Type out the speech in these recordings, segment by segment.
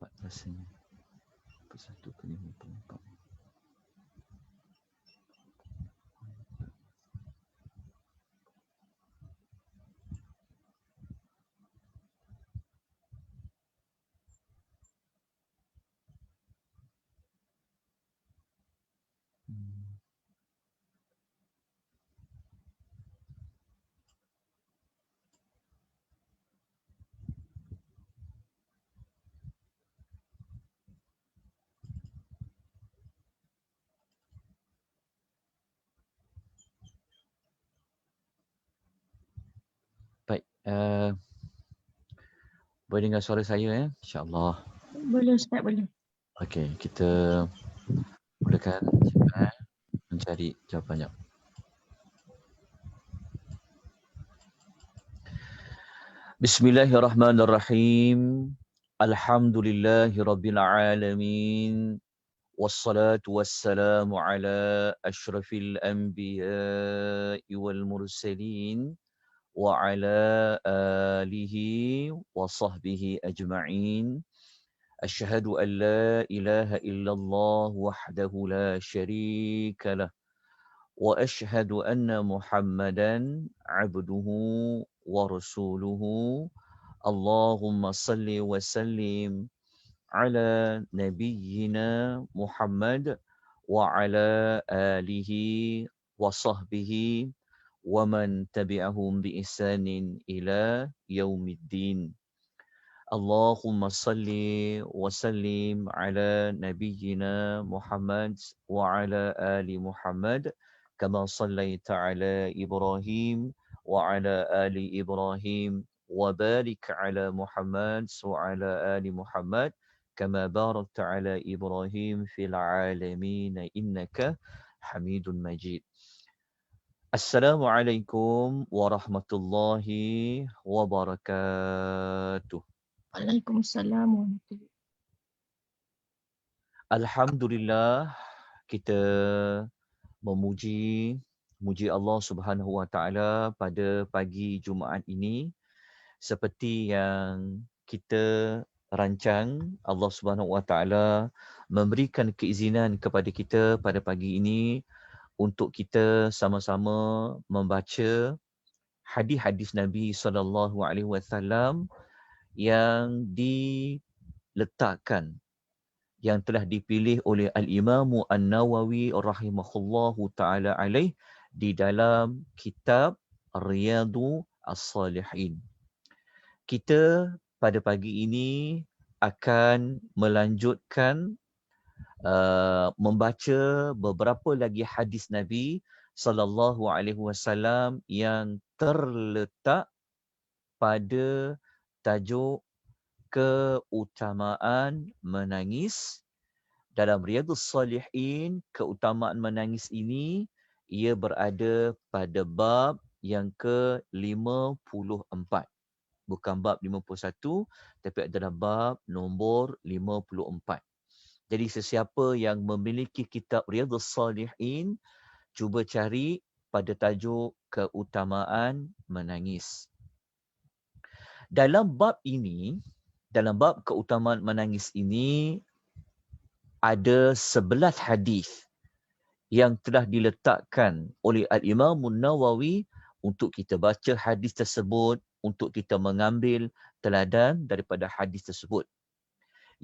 4 rasanya. 1 ke 54. Baik, boleh dengar suara saya ya? InsyaAllah. Boleh Ustaz, boleh. Okey, kita mulakan mencari jawapannya. Bismillahirrahmanirrahim. Alhamdulillahirabbil alamin. Wassalatu wassalamu ala asyrafil anbiya'i wal mursalin wa ala alihi wa sahbihi ajma'in. Asyhadu an la ilaha illallah wahdahu la syarika lah wa asyhadu anna Muhammadan abduhu wa rasuluhu. Allahumma salli wa sallim ala nabiyyina Muhammad wa ala alihi wa sahbihi wa man tabi'ahum bi ihsanin ila yaumiddin. Allahumma salli wa sallim ala nabiyyina Muhammad wa ala ali Muhammad kama sallaita ala Ibrahim wa ala ali Ibrahim wa barik ala Muhammad wa ala ali Muhammad kama barakta ala Ibrahim fil alamin innaka Hamidun Majid. Assalamualaikum warahmatullahi wabarakatuh. Waalaikumsalam warahmatullahi. Alhamdulillah, kita memuji Allah Subhanahu Wa Taala pada pagi Jumaat ini, seperti yang kita rancang. Allah Subhanahu Wa Taala memberikan keizinan kepada kita pada pagi ini untuk kita sama-sama membaca hadis-hadis Nabi sallallahu alaihi wasallam yang diletakkan, yang telah dipilih oleh Al-Imam An-Nawawi rahimahullahu ta'ala alaih di dalam kitab Riyadu As-Salihin. Kita pada pagi ini akan melanjutkan membaca beberapa lagi hadis Nabi sallallahu alaihi wasallam yang terletak pada tajuk keutamaan menangis. Dalam Riyadhus Salihin, keutamaan menangis ini ia berada pada bab yang ke-54. Bukan bab 51, tapi adalah bab nombor 54. Jadi sesiapa yang memiliki kitab Riyadhus Salihin, cuba cari pada tajuk keutamaan menangis. Dalam bab ini, dalam bab keutamaan menangis ini, ada 11 hadis yang telah diletakkan oleh Al-Imam Nawawi untuk kita baca hadis tersebut, untuk kita mengambil teladan daripada hadis tersebut.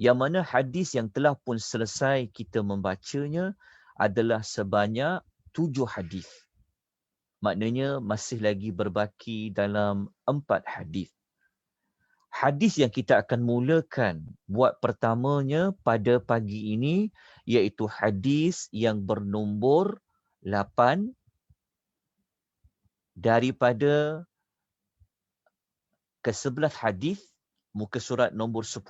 Yang mana hadis yang telah pun selesai kita membacanya adalah sebanyak 7 hadis. Maknanya masih lagi berbaki dalam 4 hadis. Hadis yang kita akan mulakan buat pertamanya pada pagi ini iaitu hadis yang bernombor 8 daripada ke-11 hadis muka surat nombor 10.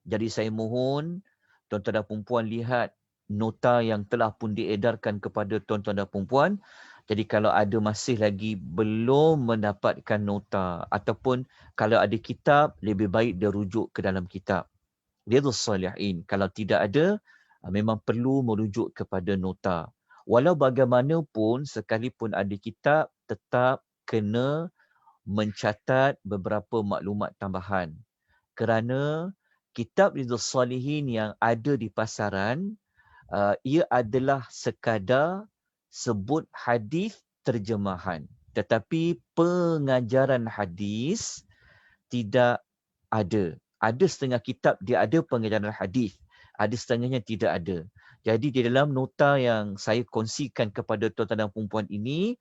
Jadi saya mohon tuan-tuan dan puan-puan lihat nota yang telah pun diedarkan kepada tuan-tuan dan puan-puan. Jadi kalau ada masih lagi belum mendapatkan nota ataupun kalau ada kitab, lebih baik dia rujuk ke dalam kitab Riyadhus Salihin. Kalau tidak ada, memang perlu merujuk kepada nota. Walau bagaimanapun, sekalipun ada kitab, tetap kena mencatat beberapa maklumat tambahan. Kerana kitab Riyadhus Salihin yang ada di pasaran, ia adalah sekadar sebut hadis terjemahan. Tetapi pengajaran hadis tidak ada. Ada setengah kitab dia ada pengajaran hadis, ada setengahnya tidak ada. Jadi di dalam nota yang saya kongsikan kepada tuan-tuan dan puan-puan ini,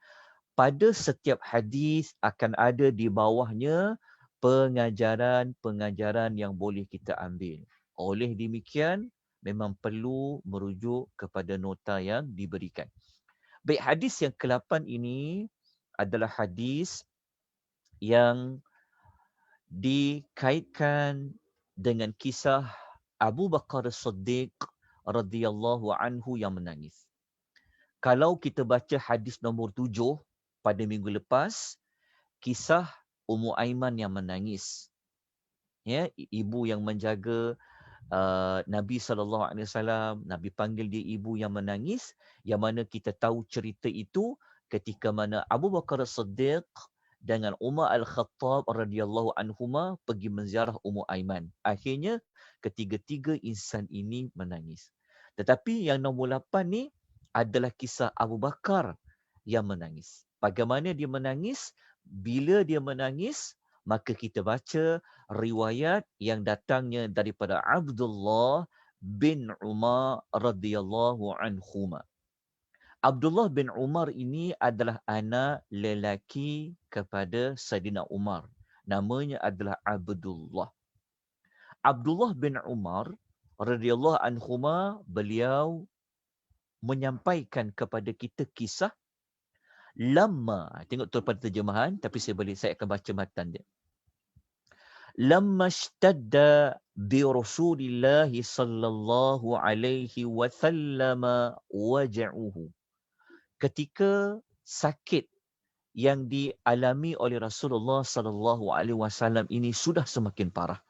pada setiap hadis akan ada di bawahnya pengajaran-pengajaran yang boleh kita ambil. Oleh demikian, memang perlu merujuk kepada nota yang diberikan. Baik, hadis yang ke-8 ini adalah hadis yang dikaitkan dengan kisah Abu Bakar As-Siddiq radhiyallahu anhu yang menangis. Kalau kita baca hadis nombor 7 pada minggu lepas, kisah Ummu Aiman yang menangis. Ya, ibu yang menjaga Nabi SAW, Nabi panggil dia ibu yang menangis, yang mana kita tahu cerita itu ketika mana Abu Bakar As-Siddiq dengan Umar Al-Khattab radhiyallahu anhuma pergi menziarah Ummu Aiman. Akhirnya ketiga-tiga insan ini menangis. Tetapi yang nombor 8 ni adalah kisah Abu Bakar yang menangis. Bagaimana dia menangis? Bila dia menangis, maka kita baca riwayat yang datangnya daripada Abdullah bin Umar radhiyallahu anhuma. Abdullah bin Umar ini adalah anak lelaki kepada Saidina Umar. Namanya adalah Abdullah. Abdullah bin Umar radhiyallahu anhuma, beliau menyampaikan kepada kita kisah lamma. Tengok tu pada terjemahan, tapi saya akan baca matan dia. Lamma ishtadda bi Rasulillah sallallahu alaihi wasallam waj'uhu. Ketika sakit yang dialami oleh Rasulullah sallallahu alaihi wasallam ini sudah semakin parah.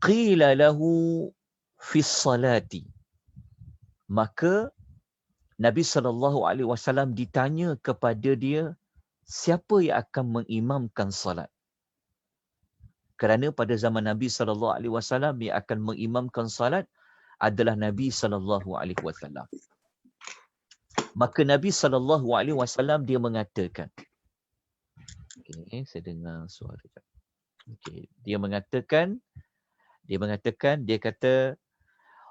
Qila lahu fi salati. Maka Nabi sallallahu alaihi wasallam ditanya kepada dia, siapa yang akan mengimamkan salat? Kerana pada zaman Nabi sallallahu alaihi wasallam yang akan mengimamkan salat adalah Nabi sallallahu alaihi wasallam. Maka Nabi sallallahu alaihi wasallam dia mengatakan, saya dengar suara. Dia kata,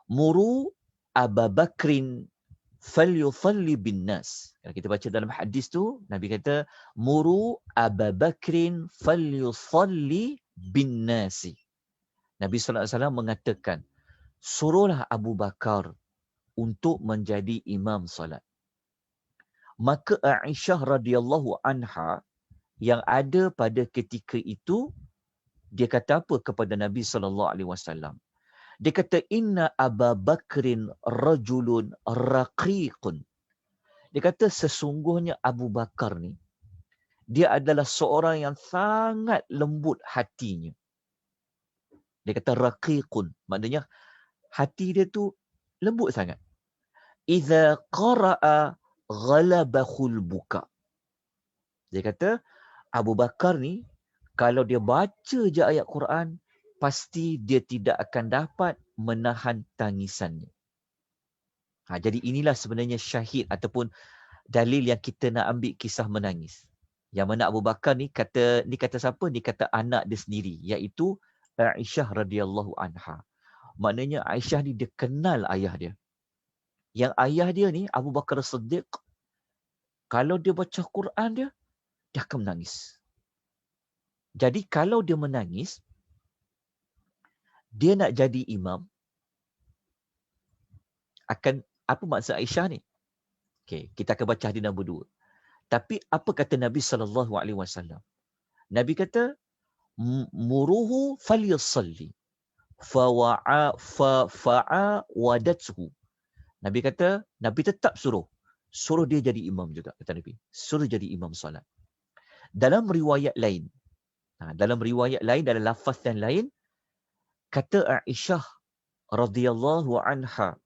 muru Abu Bakrin falyusalli bin nas. Kalau kita baca dalam hadis tu, Nabi kata, muru Abu Bakrin falyusalli bin nasi. Nabi sallallahu alaihi wasallam mengatakan, suruhlah Abu Bakar untuk menjadi imam salat. Maka Aisyah radhiyallahu anha yang ada pada ketika itu, dia kata apa kepada Nabi sallallahu alaihi wasallam? Dia kata, inna Abu Bakrin rajulun raqiqun. Dia kata sesungguhnya Abu Bakar ni, dia adalah seorang yang sangat lembut hatinya. Dia kata raqiqun, maknanya hati dia tu lembut sangat. Idza qara'a ghalabahul buka. Dia kata Abu Bakar ni kalau dia baca je ayat Quran, pasti dia tidak akan dapat menahan tangisannya. Jadi inilah sebenarnya syahid ataupun dalil yang kita nak ambil kisah menangis. Yang mana Abu Bakar ni kata siapa? Ni kata anak dia sendiri, iaitu Aisyah radhiyallahu anha. Maknanya Aisyah ni dia kenal ayah dia. Yang ayah dia ni Abu Bakar As-Siddiq, kalau dia baca Quran dia akan menangis. Jadi kalau dia menangis, dia nak jadi imam, akan apa maksud Aisyah ni? Kita akan baca hadis nombor 2. Tapi apa kata Nabi sallallahu alaihi wasallam? Nabi kata, muruhu falyusalli fa'a wadathu. Nabi kata, Nabi tetap suruh dia jadi imam juga, kata Nabi. Suruh jadi imam salat. Dalam riwayat lain, dalam lafaz yang lain, kata Aisyah radhiyallahu anha,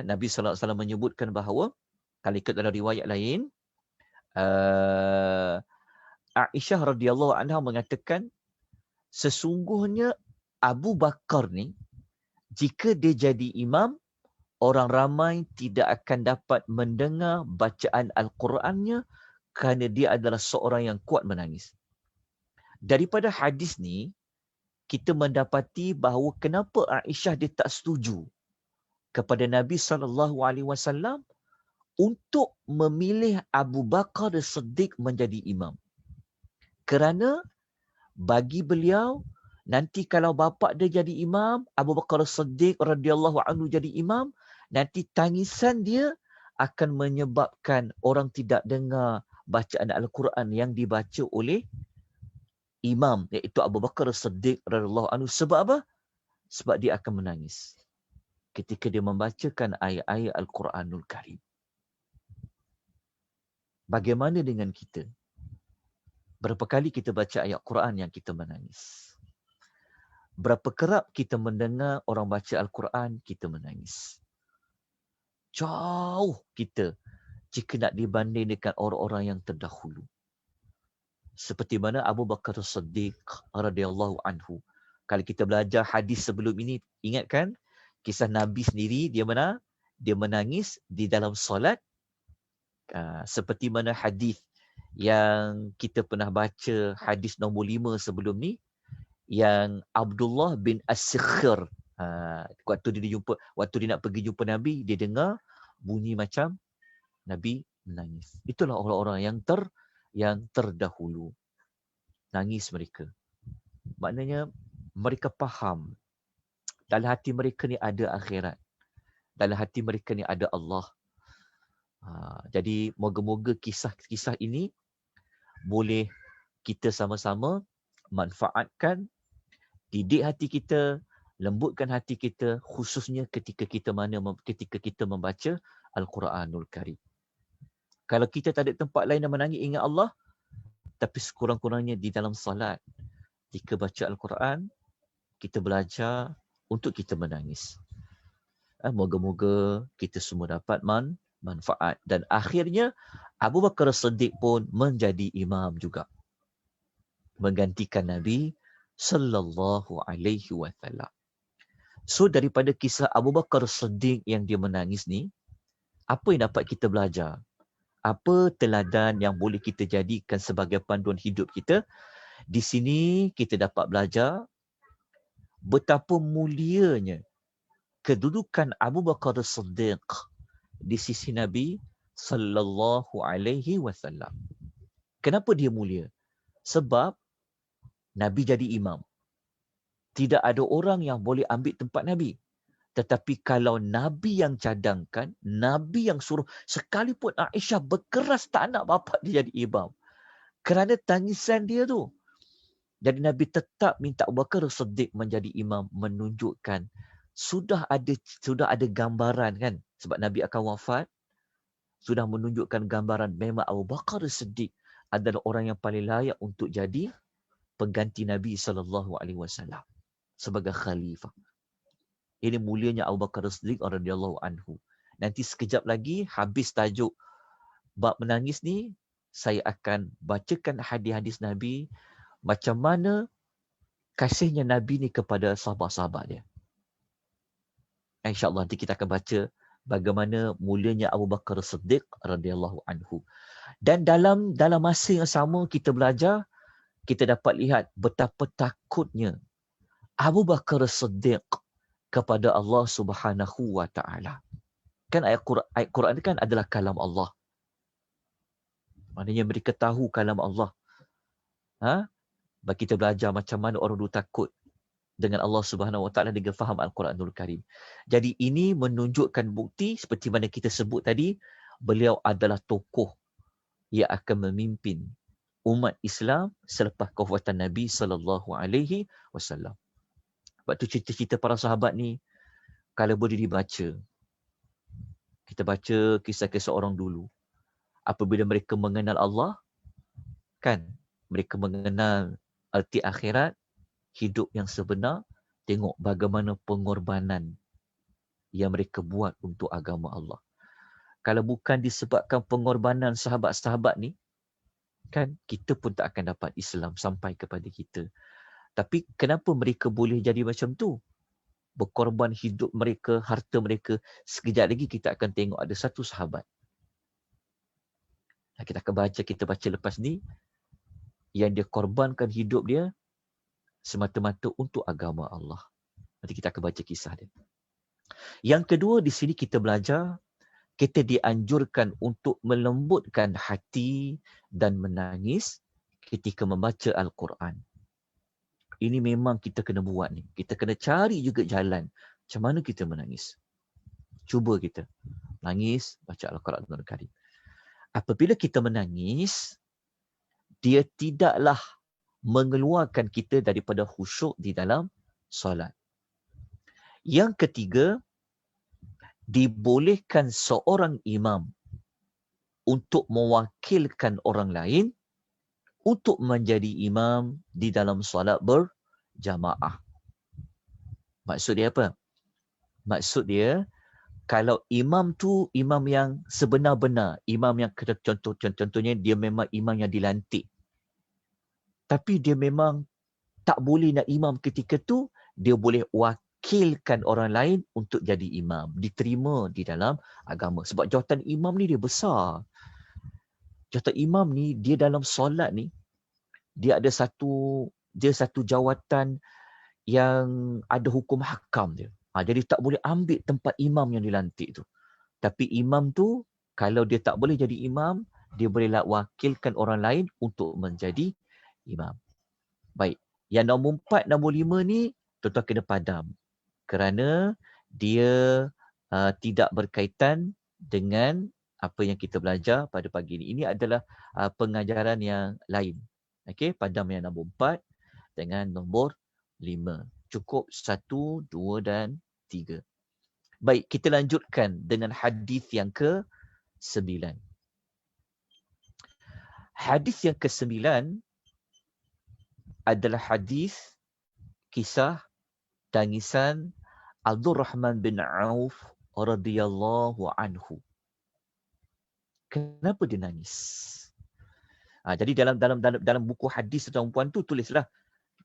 Nabi sallallahu alaihi wasallam menyebutkan bahawa, kalau ikut dalam riwayat lain, Aisyah radhiyallahu anha mengatakan, sesungguhnya Abu Bakar ni, jika dia jadi imam, orang ramai tidak akan dapat mendengar bacaan Al-Qurannya kerana dia adalah seorang yang kuat menangis. Daripada hadis ni, kita mendapati bahawa kenapa Aisyah dia tak setuju kepada Nabi SAW untuk memilih Abu Bakar As-Siddiq menjadi imam. Kerana bagi beliau, nanti kalau bapa dia jadi imam, Abu Bakar As-Siddiq radhiyallahu anhu jadi imam, nanti tangisan dia akan menyebabkan orang tidak dengar bacaan Al-Quran yang dibaca oleh imam, iaitu Abu Bakar As-Siddiq radhiyallahu anhu. Sebab apa? Sebab dia akan menangis ketika dia membacakan ayat-ayat Al-Quranul Karim. Bagaimana dengan kita? Berapa kali kita baca ayat Quran yang kita menangis? Berapa kerap kita mendengar orang baca Al-Quran, kita menangis? Jauh kita jika nak dibanding dengan orang-orang yang terdahulu. Seperti mana Abu Bakar As-Siddiq radhiyallahu anhu. Kalau kita belajar hadis sebelum ini, ingatkan kisah Nabi sendiri, dia menangis di dalam solat. Seperti mana hadis yang kita pernah baca, hadis nombor 5 sebelum ni, yang Abdullah bin As-Sikhir, waktu dia nak pergi jumpa Nabi, dia dengar bunyi macam Nabi menangis. Itulah orang-orang yang terdahulu. Nangis mereka. Maknanya mereka faham dalam hati mereka ni ada akhirat. Dalam hati mereka ni ada Allah. Jadi moga-moga kisah-kisah ini boleh kita sama-sama manfaatkan, didik hati kita, lembutkan hati kita, khususnya ketika kita membaca Al-Quranul Karim. Kalau kita tak ada tempat lain yang menangis, ingat Allah, tapi sekurang-kurangnya di dalam salat, jika baca Al-Quran, kita belajar untuk kita menangis. Moga-moga kita semua dapat manfaat. Dan akhirnya, Abu Bakar As-Siddiq pun menjadi imam juga, menggantikan Nabi sallallahu alaihi wasallam. So daripada kisah Abu Bakar As-Siddiq yang dia menangis ni, apa yang dapat kita belajar? Apa teladan yang boleh kita jadikan sebagai panduan hidup kita? Di sini kita dapat belajar betapa mulianya kedudukan Abu Bakar As-Siddiq di sisi Nabi sallallahu alaihi wasallam. Kenapa dia mulia? Sebab Nabi jadi imam. Tidak ada orang yang boleh ambil tempat Nabi. Tetapi kalau Nabi yang cadangkan, Nabi yang suruh, sekalipun Aisyah berkeras tak nak bapa dia jadi imam, kerana tangisan dia tu. Jadi Nabi tetap minta Abu Bakar As-Siddiq menjadi imam, menunjukkan sudah ada gambaran kan, sebab Nabi akan wafat, sudah menunjukkan gambaran memang Abu Bakar As-Siddiq adalah orang yang paling layak untuk jadi pengganti Nabi SAW sebagai khalifah. Ini mulianya Abu Bakar As-Siddiq radhiyallahu anhu. Nanti sekejap lagi habis tajuk bab menangis ni, saya akan bacakan hadis-hadis Nabi, macam mana kasihnya Nabi ni kepada sahabat-sahabat dia. InsyaAllah nanti kita akan baca bagaimana mulianya Abu Bakar As-Siddiq radhiyallahu anhu. Dan dalam masa yang sama kita belajar, kita dapat lihat betapa takutnya Abu Bakar As-Siddiq kepada Allah Subhanahu wa taala. Kan ayat Quran kan adalah kalam Allah. Maknanya mereka tahu kalam Allah. Bagi kita belajar macam mana orang dulu takut dengan Allah Subhanahu wa taala dengan faham Al-Quranul Karim. Jadi ini menunjukkan bukti seperti mana kita sebut tadi, beliau adalah tokoh yang akan memimpin umat Islam selepas kewafatan Nabi sallallahu alaihi wasallam. Sebab tu cerita-cerita para sahabat ni kalau boleh dibaca. Kita baca kisah-kisah orang dulu. Apabila mereka mengenal Allah, kan, mereka mengenal arti akhirat, hidup yang sebenar, tengok bagaimana pengorbanan yang mereka buat untuk agama Allah. Kalau bukan disebabkan pengorbanan sahabat-sahabat ni, kan, kita pun tak akan dapat Islam sampai kepada kita. Tapi kenapa mereka boleh jadi macam tu? Berkorban hidup mereka, harta mereka. Sekejap lagi kita akan tengok ada satu sahabat. Kita akan kita baca lepas ni, yang dia korbankan hidup dia semata-mata untuk agama Allah. Nanti kita akan baca kisah dia. Yang kedua, di sini kita belajar, kita dianjurkan untuk melembutkan hati dan menangis ketika membaca Al-Quran. Ini memang kita kena buat ni. Kita kena cari juga jalan. Macam mana kita menangis? Cuba kita nangis, baca Al-Quranul Karim. Apabila kita menangis, dia tidaklah mengeluarkan kita daripada khusyuk di dalam solat. Yang ketiga, dibolehkan seorang imam untuk mewakilkan orang lain untuk menjadi imam di dalam solat berjamaah. Maksud dia apa? Maksud dia, kalau imam tu imam yang sebenar-benar, imam yang contohnya dia memang imam yang dilantik. Tapi dia memang tak boleh nak imam ketika tu, dia boleh wakilkan orang lain untuk jadi imam. Diterima di dalam agama. Sebab jawatan imam ni dia besar. Jawatan imam ni, dia dalam solat ni, dia ada satu jawatan yang ada hukum hakam dia. Jadi tak boleh ambil tempat imam yang dilantik tu. Tapi imam tu, kalau dia tak boleh jadi imam, dia bolehlah wakilkan orang lain untuk menjadi imam. Baik. Yang nombor 4, nombor 5 ni, tuan-tuan kena padam. Kerana dia tidak berkaitan dengan apa yang kita belajar pada pagi ini. Ini adalah pengajaran yang lain. Okey, padam yang nombor 4 dengan nombor 5. Cukup 1, 2 dan 3. Baik, kita lanjutkan dengan hadis yang ke-9. Hadis yang ke-9 adalah hadis kisah tangisan Abdul Rahman bin Auf radhiyallahu anhu. Kenapa dia nangis? Jadi dalam buku hadis tuan-puan tu tulislah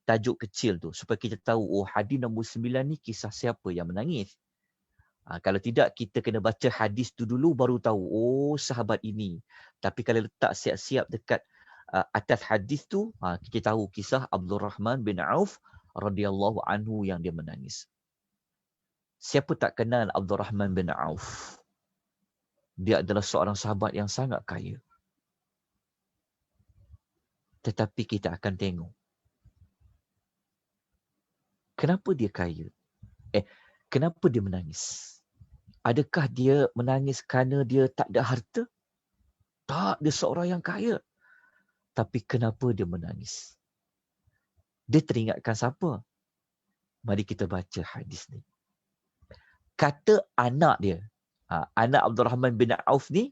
tajuk kecil tu supaya kita tahu, hadis nombor 9 ni kisah siapa yang menangis. Kalau tidak, kita kena baca hadis tu dulu baru tahu, sahabat ini. Tapi kalau letak siap-siap dekat atas hadis tu, kita tahu kisah Abdul Rahman bin Auf radhiyallahu anhu yang dia menangis. Siapa tak kenal Abdul Rahman bin Auf? Dia adalah seorang sahabat yang sangat kaya. Tetapi kita akan tengok, kenapa dia kaya? Kenapa dia menangis? Adakah dia menangis kerana dia tak ada harta? Tak, dia seorang yang kaya. Tapi kenapa dia menangis? Dia teringatkan siapa? Mari kita baca hadis ni. Kata anak dia, anak Abdul Rahman bin Auf ni,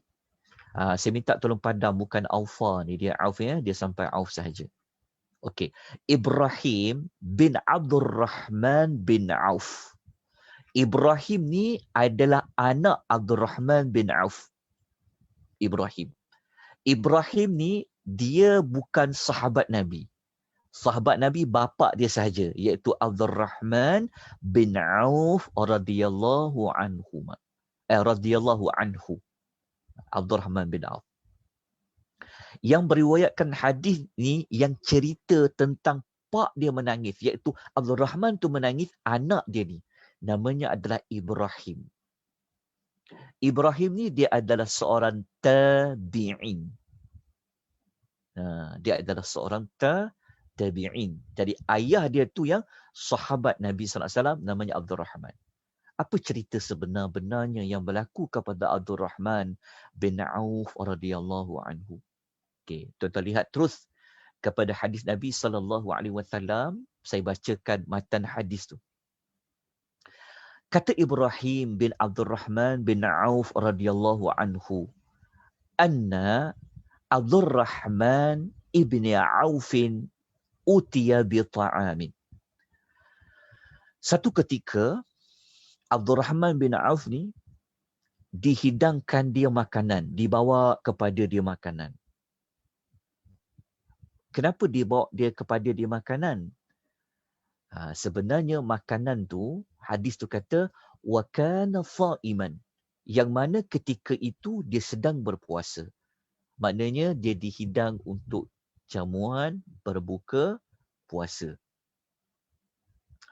saya minta tolong padam, bukan Aufa ni, dia Auf ya, dia sampai Auf sahaja. Okey, Ibrahim bin Abdul Rahman bin Auf. Ibrahim ni adalah anak Abdul Rahman bin Auf. Ibrahim ni dia bukan sahabat Nabi. Sahabat Nabi bapa dia sahaja, iaitu Abdul Rahman bin Auf radhiyallahu anhu. Radhiyallahu anhu. Abdul Rahman bin Auf. Yang beriwayatkan hadis ni yang cerita tentang pak dia menangis, iaitu Abdul Rahman tu menangis, anak dia ni namanya adalah Ibrahim. Ibrahim ni dia adalah seorang tabi'in. Dia adalah seorang tabi'in. Jadi ayah dia tu yang sahabat Nabi SAW, namanya Abdul Rahman. Apa cerita sebenar-benarnya yang berlaku kepada Abdul Rahman bin Auf radhiyallahu anhu? Okey, tuan-tuan lihat terus kepada hadis Nabi SAW. Saya bacakan matan hadis tu. Kata Ibrahim bin Abdul Rahman bin Auf radhiyallahu anhu, anna Abdul Rahman ibni Aufin utiya bi ta'amin. Satu ketika Abdul Rahman bin Auf ni dihidangkan dia makanan, dibawa kepada dia makanan. Kenapa dibawa dia kepada dia makanan? Sebenarnya makanan tu, hadis tu kata, wa kana sha'iman. Yang mana ketika itu dia sedang berpuasa. Maknanya dia dihidang untuk jamuan berbuka puasa.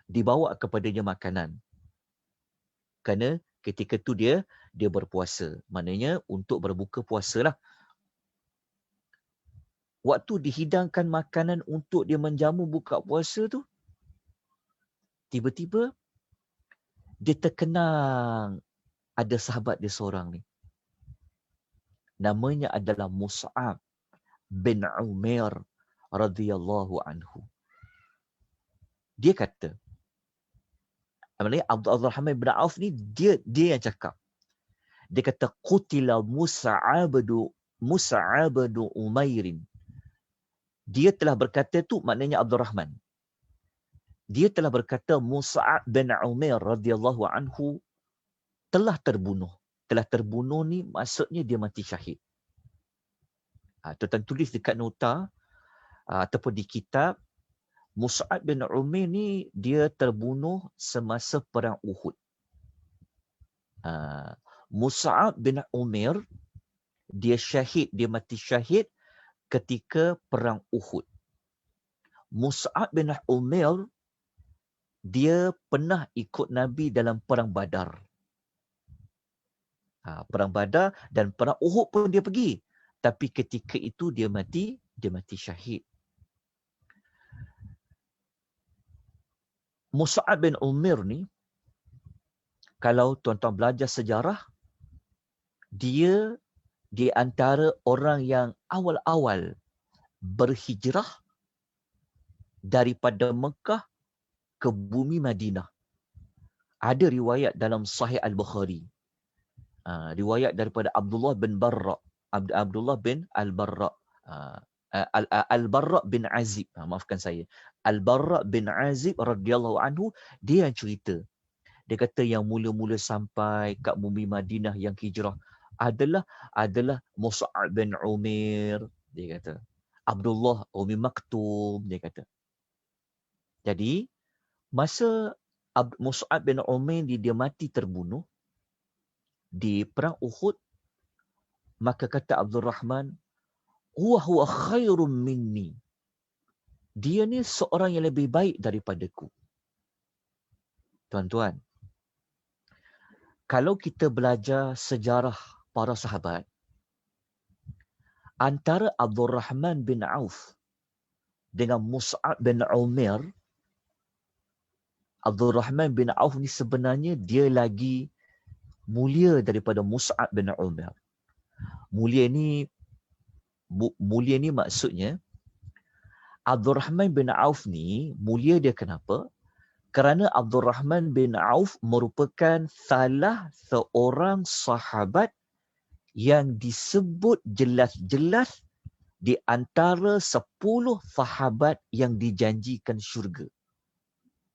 Dibawa kepadanya makanan. Kerana ketika tu dia berpuasa. Maknanya untuk berbuka puasa lah. Waktu dihidangkan makanan untuk dia menjamu buka puasa tu, tiba-tiba dia terkenang ada sahabat dia seorang ni. Namanya adalah Mus'ab bin Umair radhiyallahu anhu. Dia kata, Abdul Rahman bin Auf ni dia yang cakap. Dia kata qutila Mus'ab bin Umairin. Dia telah berkata tu maknanya Abdul Rahman. Dia telah berkata Mus'ab bin Umair radhiyallahu anhu telah terbunuh. Telah terbunuh ni maksudnya dia mati syahid. Tuan tulis dekat nota ataupun di kitab, Mus'ab bin Umair ni dia terbunuh semasa perang Uhud. Mus'ab bin Umair dia syahid, dia mati syahid ketika perang Uhud. Mus'ab bin Umair dia pernah ikut Nabi dalam perang Badar. Perang Badar dan perang Uhud pun dia pergi. Tapi ketika itu dia mati syahid. Mus'ab bin Umair ni, kalau tuan-tuan belajar sejarah, dia di antara orang yang awal-awal berhijrah daripada Mekah ke bumi Madinah. Ada riwayat dalam Sahih Al-Bukhari. Riwayat daripada Abdullah bin Barra. Abdullah bin Al-Barra. Al-Barra bin Azib. Maafkan saya. Al-Barra bin Azib radhiyallahu anhu, dia yang cerita. Dia kata yang mula-mula sampai kat bumi Madinah yang hijrah adalah Mus'ab bin Umair, dia kata. Abdullah Umi Maktum, dia kata. Jadi, masa Mus'ab bin Umair dia mati terbunuh di perang Uhud, maka kata Abdul Rahman, huwa khairun minni. Dia ni seorang yang lebih baik daripadaku. Tuan-tuan, kalau kita belajar sejarah para sahabat, antara Abdul Rahman bin Auf dengan Mus'ab bin Umair, Abdul Rahman bin Auf ni sebenarnya dia lagi mulia daripada Mus'ab bin Umair. Mulia ni maksudnya, Abdul Rahman bin Auf ni mulia dia kenapa? Kerana Abdul Rahman bin Auf merupakan salah seorang sahabat yang disebut jelas-jelas di antara 10 sahabat yang dijanjikan syurga.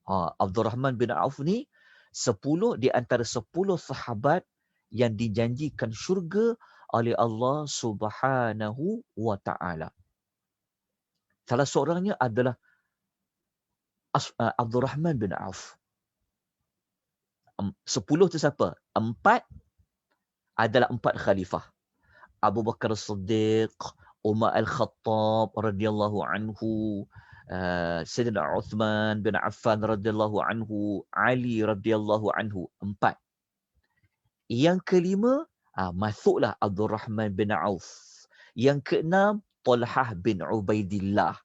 Abdul Rahman bin Auf ni 10 di antara 10 sahabat yang dijanjikan syurga oleh Allah Subhanahu wa taala. Salah seorangnya adalah Abdul Rahman bin Auf. 10 tu siapa? 4 adalah 4 khalifah. Abu Bakar As-Siddiq, Umar Al-Khattab radhiyallahu anhu, Sayyidina Uthman bin Affan radhiyallahu anhu, Ali radhiyallahu anhu. 4. Yang kelima, masuklah Abdul Rahman bin Auf. Yang keenam, Talhah bin Ubaidillah.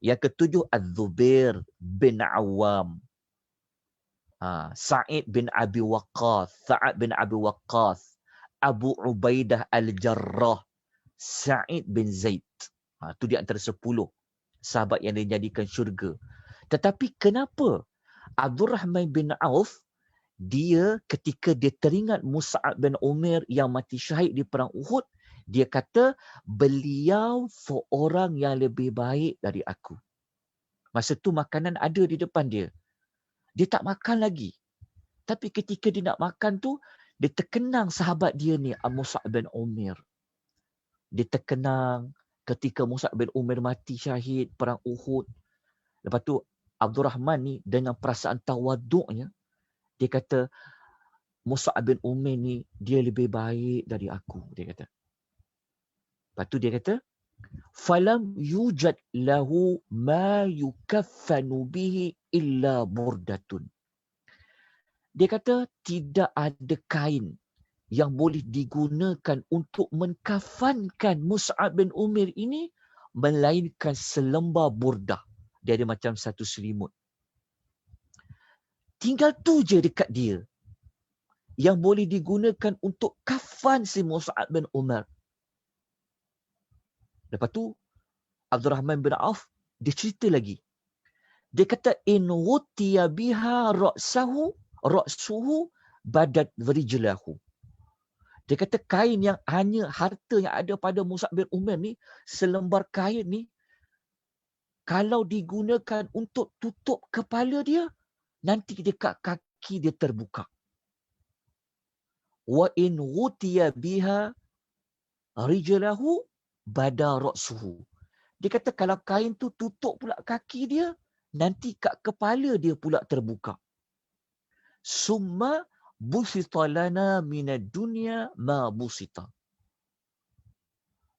Yang ketujuh, Az-Zubair bin Awam. Sa'id bin Abi Waqqas, Sa'ad bin Abi Waqqas, Abu Ubaidah Al-Jarrah, Sa'id bin Zaid. Itu di antara 10 sahabat yang dijadikan syurga. Tetapi kenapa Abdul Rahman bin Auf, dia ketika dia teringat Mus'ab bin Umair yang mati syahid di perang Uhud, dia kata beliau seorang yang lebih baik dari aku. Masa tu makanan ada di depan dia. Dia tak makan lagi. Tapi ketika dia nak makan tu, dia terkenang sahabat dia ni, Mus'ab bin Umair. Dia terkenang ketika Mus'ab bin Umair mati syahid perang Uhud. Lepas tu Abdul Rahman ni dengan perasaan tawaduknya, dia kata, Mus'ab bin Umair ni, dia lebih baik dari aku, dia kata. Lepas tu dia kata, falam yujad lahu ma yukaffanu bihi illa burdatun. Dia kata tidak ada kain yang boleh digunakan untuk mengkafankan Mus'ab bin Umair ini melainkan selembar burdah. Dia ada macam satu selimut. Tinggal tu je dekat dia yang boleh digunakan untuk kafan si Mus'ab bin Umair. Lepas tu Abdul Rahman bin Auf dia cerita lagi. Dia kata in wutiya biha ra'suhu badat rijlahu. Dia kata kain yang hanya harta yang ada pada Mus'ab bin Umair ni, selembar kain ni, kalau digunakan untuk tutup kepala dia, nanti dekat kaki dia terbuka. Wa in wutiya biha rijlahu bada ra'suhu. Dia kata kalau kain tu tutup pula kaki dia, nanti kat kepala dia pula terbuka. Summa busita lana minad dunya ma busita.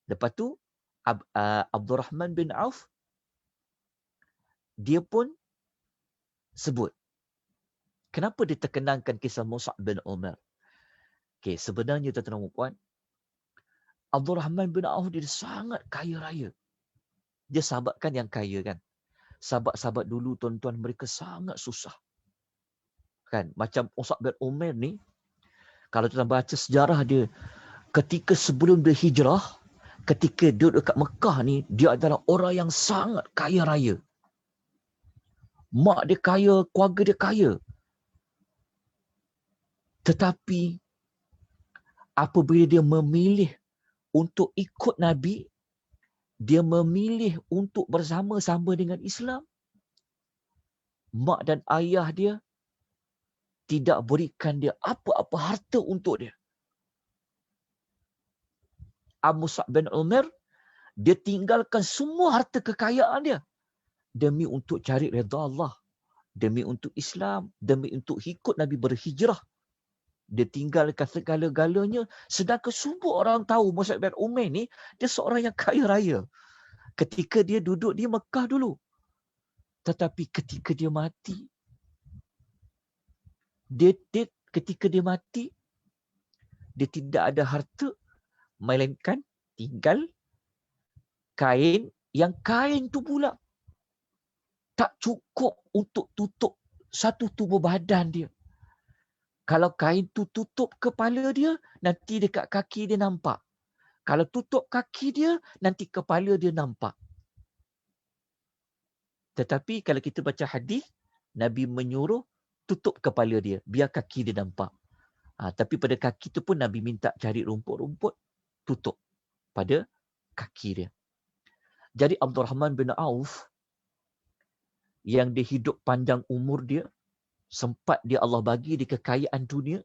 Lepas tu Abdul Rahman bin Auf dia pun sebut kenapa dia terkenangkan kisah Mus'ab bin Umair. Okey, sebenarnya tuan-tuan dan puan, Abdul Rahman bin Auf dia sangat kaya raya. Dia sahabat kan yang kaya kan. Sahabat-sahabat dulu tuan-tuan mereka sangat susah. Kan, macam Mus'ab bin Umair ni, kalau tuan baca sejarah dia, ketika sebelum dia hijrah, ketika dia dekat Mekah ni, dia adalah orang yang sangat kaya raya. Mak dia kaya, keluarga dia kaya. Tetapi apabila dia memilih untuk ikut Nabi, dia memilih untuk bersama-sama dengan Islam, mak dan ayah dia tidak berikan dia apa-apa harta untuk dia. Mus'ab bin Umair, dia tinggalkan semua harta kekayaan dia demi untuk cari redha Allah, demi untuk Islam, demi untuk ikut Nabi berhijrah. Dia tinggalkan segala-galanya, sedangkan semua orang tahu Mus'ab bin Umair ni dia seorang yang kaya raya ketika dia duduk di Mekah dulu. Tetapi ketika dia mati, ketika dia mati, dia tidak ada harta, melainkan tinggal kain, yang kain tu pula tak cukup untuk tutup satu tubuh badan dia. Kalau kain tu tutup kepala dia, nanti dekat kaki dia nampak. Kalau tutup kaki dia, nanti kepala dia nampak. Tetapi kalau kita baca hadis, Nabi menyuruh tutup kepala dia, biar kaki dia nampak. Tapi pada kaki tu pun Nabi minta cari rumput-rumput, tutup pada kaki dia. Jadi Abdul Rahman bin Auf, yang dia hidup panjang umur dia, sempat dia Allah bagi di kekayaan dunia,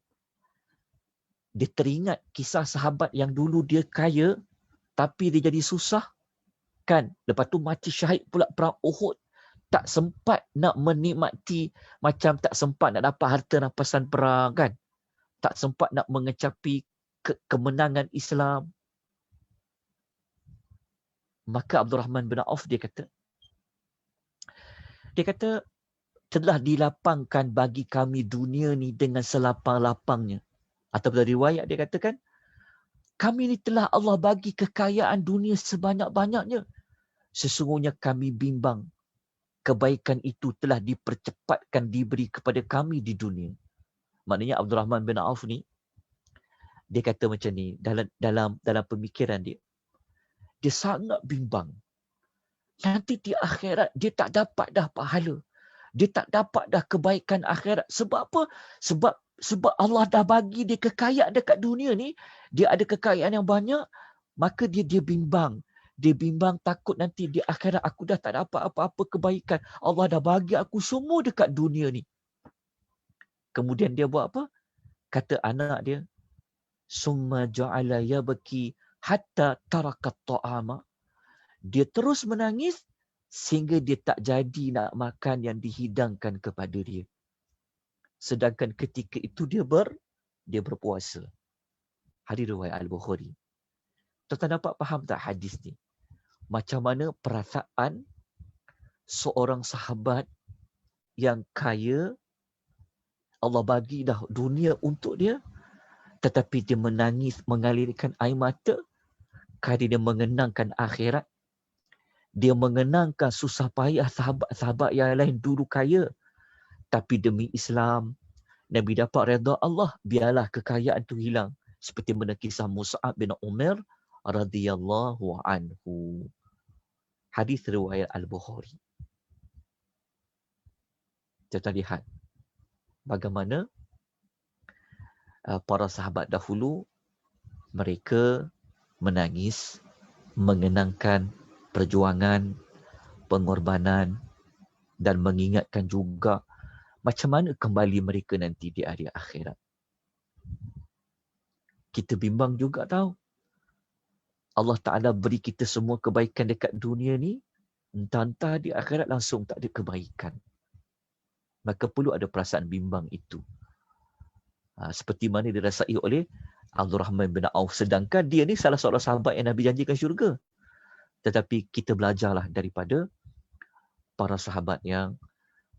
dia teringat kisah sahabat yang dulu dia kaya, tapi dia jadi susah. Kan? Lepas tu mati syahid pula perang Uhud. Tak sempat nak menikmati, macam tak sempat nak dapat harta rampasan perang kan. Tak sempat nak mengecapi kemenangan Islam. Maka Abdul Rahman bin Auf dia kata telah dilapangkan bagi kami dunia ni dengan selapang-lapangnya. Atau dalam riwayat dia katakan, kami ni telah Allah bagi kekayaan dunia sebanyak-banyaknya. Sesungguhnya kami bimbang kebaikan itu telah dipercepatkan diberi kepada kami di dunia. Maknanya Abdul Rahman bin Auf ni, dia kata macam ni dalam pemikiran dia. Dia sangat bimbang. Nanti di akhirat dia tak dapat dah pahala. Dia tak dapat dah kebaikan akhirat. Sebab apa? Sebab Allah dah bagi dia kekayaan dekat dunia ni. Dia ada kekayaan yang banyak. Maka dia bimbang. Dia bimbang takut nanti di akhirat aku dah tak dapat apa-apa kebaikan. Allah dah bagi aku semua dekat dunia ni. Kemudian dia buat apa? Kata anak dia, summa ja'ala yabki hatta tarakat ta'ama. Dia terus menangis sehingga dia tak jadi nak makan yang dihidangkan kepada dia. Sedangkan ketika itu dia berpuasa. Hadis riwayat Al-Bukhari. Tuan-tuan dapat faham tak hadis ni? Macam mana perasaan seorang sahabat yang kaya, Allah bagi dah dunia untuk dia, tetapi dia menangis, mengalirkan air mata kerana dia mengenangkan akhirat. Dia mengenangkan susah payah sahabat-sahabat yang lain dulu kaya, tapi demi Islam, Nabi dapat redha Allah, biarlah kekayaan tu hilang. Seperti mana kisah Mus'ab bin Umair radhiyallahu anhu. Hadis riwayat Al-Bukhari. Kita lihat bagaimana para sahabat dahulu mereka menangis, mengenangkan perjuangan, pengorbanan dan mengingatkan juga macam mana kembali mereka nanti di hari akhirat. Kita bimbang juga tahu. Allah Ta'ala beri kita semua kebaikan dekat dunia ni, entah-entah di akhirat langsung tak ada kebaikan. Maka perlu ada perasaan bimbang itu. Seperti mana dirasai oleh Abdul Rahman bin Auf. Sedangkan dia ni salah seorang sahabat yang Nabi janjikan syurga. Tetapi kita belajarlah daripada para sahabat yang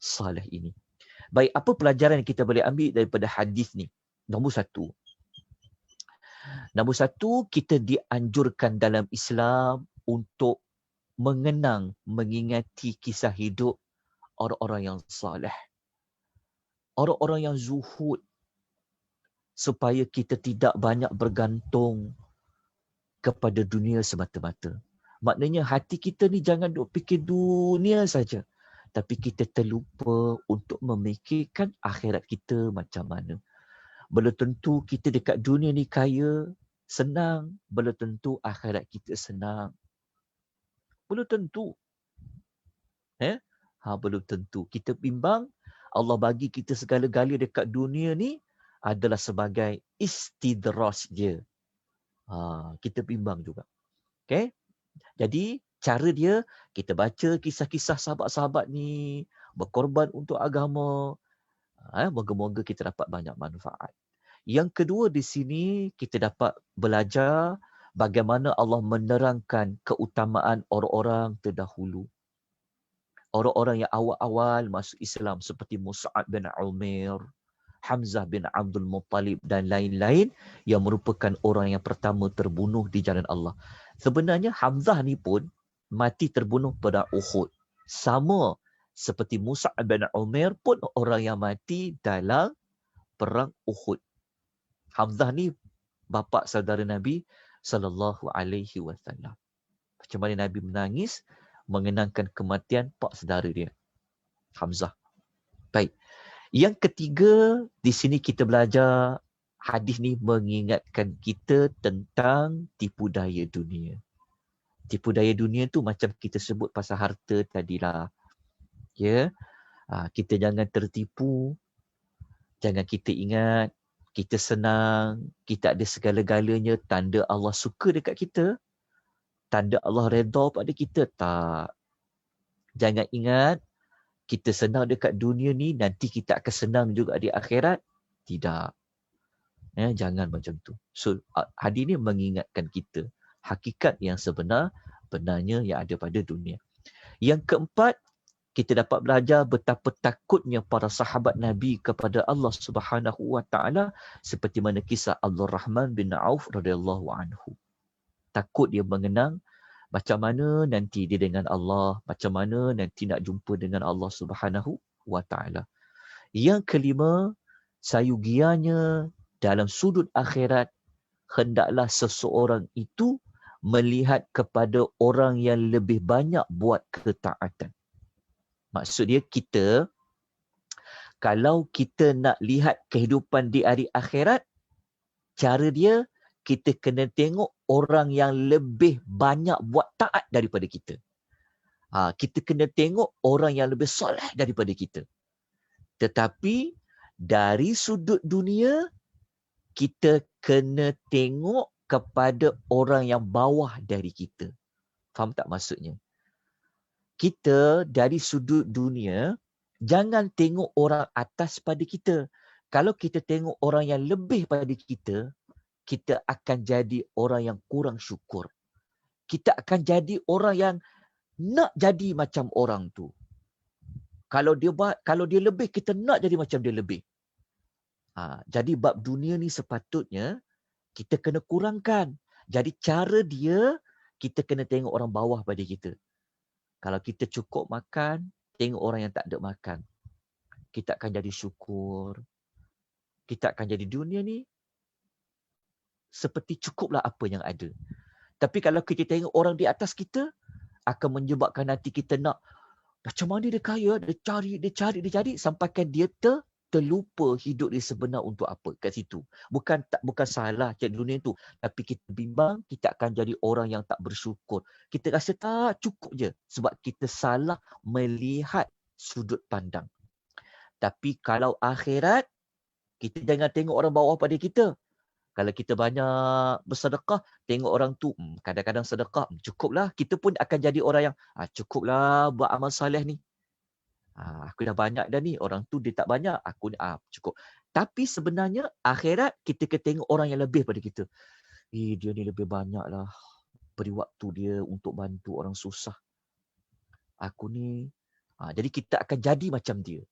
saleh ini. Baik, apa pelajaran yang kita boleh ambil daripada hadis ni? Nombor satu, kita dianjurkan dalam Islam untuk mengenang, mengingati kisah hidup orang-orang yang saleh. Orang-orang yang zuhud. Supaya kita tidak banyak bergantung kepada dunia semata-mata. Maknanya hati kita ni jangan duk fikir dunia saja. Tapi kita terlupa untuk memikirkan akhirat kita macam mana. Belum tentu kita dekat dunia ni kaya, senang. Belum tentu akhirat kita senang. Belum tentu. Belum tentu. Kita bimbang, Allah bagi kita segala-galanya dekat dunia ni adalah sebagai istidraj dia. Kita bimbang juga. Okay? Jadi, cara dia, kita baca kisah-kisah sahabat-sahabat ni, berkorban untuk agama. Moga-moga kita dapat banyak manfaat. Yang kedua di sini, kita dapat belajar bagaimana Allah menerangkan keutamaan orang-orang terdahulu. Orang-orang yang awal-awal masuk Islam seperti Mus'ab bin Umair, Hamzah bin Abdul Muttalib dan lain-lain yang merupakan orang yang pertama terbunuh di jalan Allah. Sebenarnya Hamzah ni pun mati terbunuh pada Uhud. Sama seperti Mus'ab bin Umair pun orang yang mati dalam perang Uhud. Hamzah ni bapa saudara Nabi sallallahu alaihi wasallam. Macam mana Nabi menangis mengenangkan kematian pak saudara dia, Hamzah. Baik. Yang ketiga, di sini kita belajar hadis ni mengingatkan kita tentang tipu daya dunia. Tipu daya dunia tu macam kita sebut pasal harta tadilah. Ya. Kita jangan tertipu. Jangan kita ingat kita senang, kita ada segala-galanya, tanda Allah suka dekat kita, tanda Allah redha pada kita, tak. Jangan ingat kita senang dekat dunia ni, nanti kita akan senang juga di akhirat. Tidak. Jangan macam tu. So, hadis ni mengingatkan kita hakikat yang benarnya yang ada pada dunia. Yang keempat, kita dapat belajar betapa takutnya para sahabat Nabi kepada Allah Subhanahu wa taala seperti mana kisah Abdul Rahman bin Auf radhiyallahu anhu. Takut dia mengenang macam mana nanti dia dengan Allah, macam mana nanti nak jumpa dengan Allah Subhanahu wa taala. Yang kelima, sayugianya dalam sudut akhirat hendaklah seseorang itu melihat kepada orang yang lebih banyak buat ketaatan. Maksud dia kita, kalau kita nak lihat kehidupan di hari akhirat, cara dia, kita kena tengok orang yang lebih banyak buat taat daripada kita. Kita kena tengok orang yang lebih soleh daripada kita. Tetapi dari sudut dunia, kita kena tengok kepada orang yang bawah dari kita. Faham tak maksudnya? kita dari sudut dunia, jangan tengok orang atas pada kita. Kalau kita tengok orang yang lebih pada kita, kita akan jadi orang yang kurang syukur. Kita akan jadi orang yang nak jadi macam orang tu. Kalau dia lebih, kita nak jadi macam dia lebih. Jadi bab dunia ni sepatutnya kita kena kurangkan. Jadi cara dia, kita kena tengok orang bawah pada kita. Kalau kita cukup makan, tengok orang yang tak ada makan. Kita akan jadi syukur. Kita akan jadi dunia ni seperti cukuplah apa yang ada. Tapi kalau kita tengok orang di atas kita, akan menyebabkan nanti kita nak, macam mana dia kaya, dia cari sampaikan dia terlupa hidup dia sebenar untuk apa kat situ. Bukan salah cari dunia tu, tapi kita bimbang, kita akan jadi orang yang tak bersyukur. Kita rasa tak cukup je sebab kita salah melihat sudut pandang. Tapi kalau akhirat, kita jangan tengok orang bawah pada kita. Kalau kita banyak bersedekah, tengok orang tu, kadang-kadang sedekah, cukuplah. Kita pun akan jadi orang yang, cukuplah buat amal soleh ni. Aku dah banyak dah ni, orang tu dia tak banyak, aku ni cukup. Tapi sebenarnya akhirat kita kena tengok orang yang lebih pada kita. Dia ni lebih banyak lah. Beri waktu dia untuk bantu orang susah. Aku ni, jadi kita akan jadi macam dia.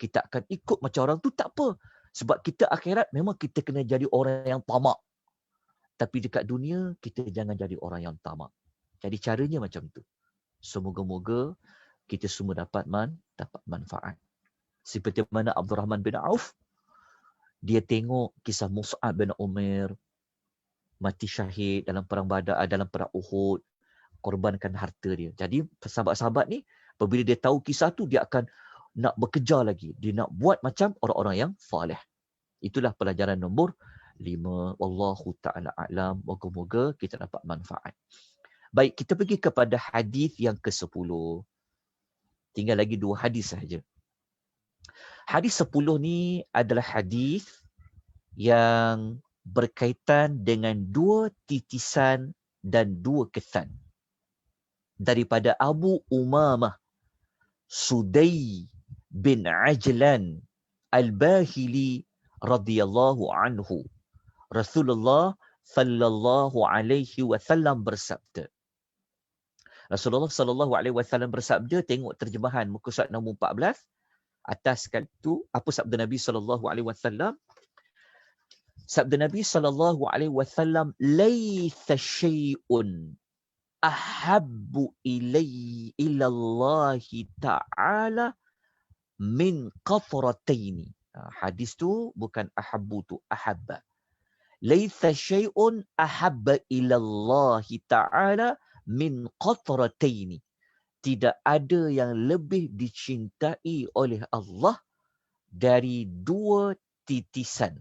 Kita akan ikut macam orang tu, tak apa. Sebab kita akhirat memang kita kena jadi orang yang tamak. Tapi dekat dunia, kita jangan jadi orang yang tamak. Jadi caranya macam tu. Semoga-moga kita semua dapat manfaat. Seperti mana Abdul Rahman bin Auf, dia tengok kisah Mus'ab bin Umair mati syahid dalam perang Badar, dalam perang Uhud, korbankan harta dia. Jadi sahabat-sahabat ni, apabila dia tahu kisah tu, dia akan nak bekerja lagi. Dia nak buat macam orang-orang yang salih. Itulah pelajaran nombor 5. Wallahu ta'ala a'lam. Moga-moga kita dapat manfaat. Baik, kita pergi kepada hadis yang ke-10. Tinggal lagi 2 hadis sahaja. Hadis 10 ni adalah hadis yang berkaitan dengan 2 titisan dan 2 kesan. Daripada Abu Umamah Sudai bin Ajlan Al-Bahili radhiyallahu anhu. Rasulullah sallallahu alaihi wasallam bersabda. Rasulullah sallallahu alaihi wasallam bersabda, tengok terjemahan muka surat nombor 14. Atas kan tu, apa sabda Nabi sallallahu alaihi wasallam? Sabda Nabi sallallahu alaihi wasallam, laisa syai'un ahabbu ila Allah ta'ala min qatrataini. Hadis tu bukan ahabbu tu, ahabba. Laisa syai'un ahabba ila Allah ta'ala min qatrataini. Tidak ada yang lebih dicintai oleh Allah dari 2 titisan.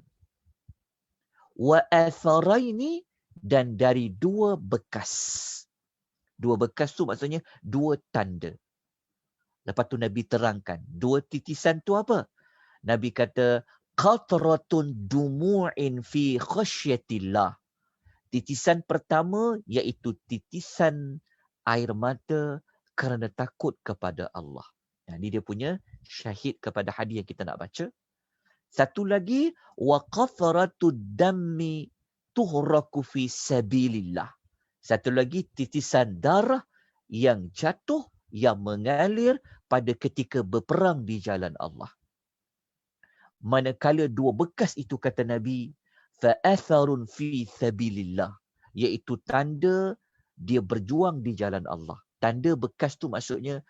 Wa atharaini, dan dari 2 bekas. 2 bekas tu maksudnya 2 tanda. Lepas tu Nabi terangkan, 2 titisan tu apa? Nabi kata, qatratun dumu'in fi khasyatillah. Titisan pertama iaitu titisan air mata kerana takut kepada Allah. Ini dia punya syahid kepada hadis yang kita nak baca. Satu lagi, wa qathratud dammi tuhraku fi sabilillah. Satu lagi, titisan darah yang jatuh, yang mengalir pada ketika berperang di jalan Allah. Manakala 2 bekas itu, kata Nabi, fa atharun fi sabilillah, iaitu tanda dia berjuang di jalan Allah. Tanda bekas tu maksudnya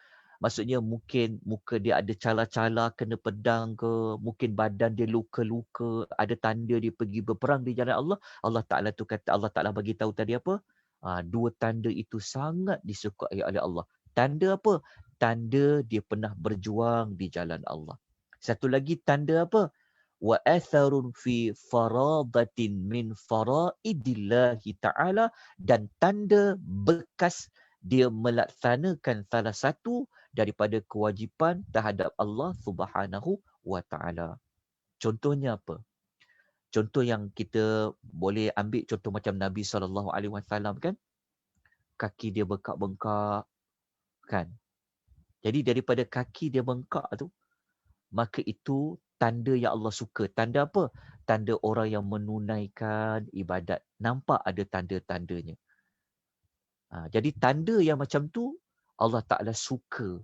mungkin muka dia ada cala-cala kena pedang ke, mungkin badan dia luka-luka, ada tanda dia pergi berperang di jalan Allah. Allah Ta'ala tu kata, Allah Ta'ala bagi tahu tadi apa? 2 tanda itu sangat disukai oleh Allah. Tanda apa? Tanda dia pernah berjuang di jalan Allah. Satu lagi tanda apa? Wa atharun fi faradatin min faraidillahi ta'ala, dan tanda bekas dia melaksanakan salah satu daripada kewajipan terhadap Allah Subhanahu wa ta'ala. Contohnya apa? Contoh yang kita boleh ambil contoh macam Nabi SAW kan? Kaki dia bengkak-bengkak kan? Jadi daripada kaki dia bengkak tu, maka itu tanda yang Allah suka. Tanda apa? Tanda orang yang menunaikan ibadat. Nampak ada tanda-tandanya. Jadi tanda yang macam tu Allah Ta'ala suka.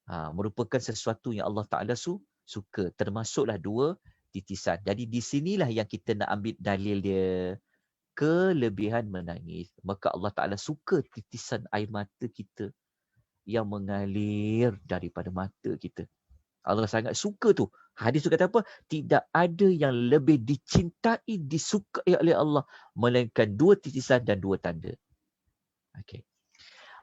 Merupakan sesuatu yang Allah Ta'ala suka. Termasuklah 2 titisan. Jadi di sinilah yang kita nak ambil dalil dia. Kelebihan menangis. Maka Allah Ta'ala suka titisan air mata kita yang mengalir daripada mata kita. Allah sangat suka tu. Hadis tu kata apa? Tidak ada yang lebih dicintai, disukai oleh Allah melainkan 2 titisan dan 2 tanda. Okey.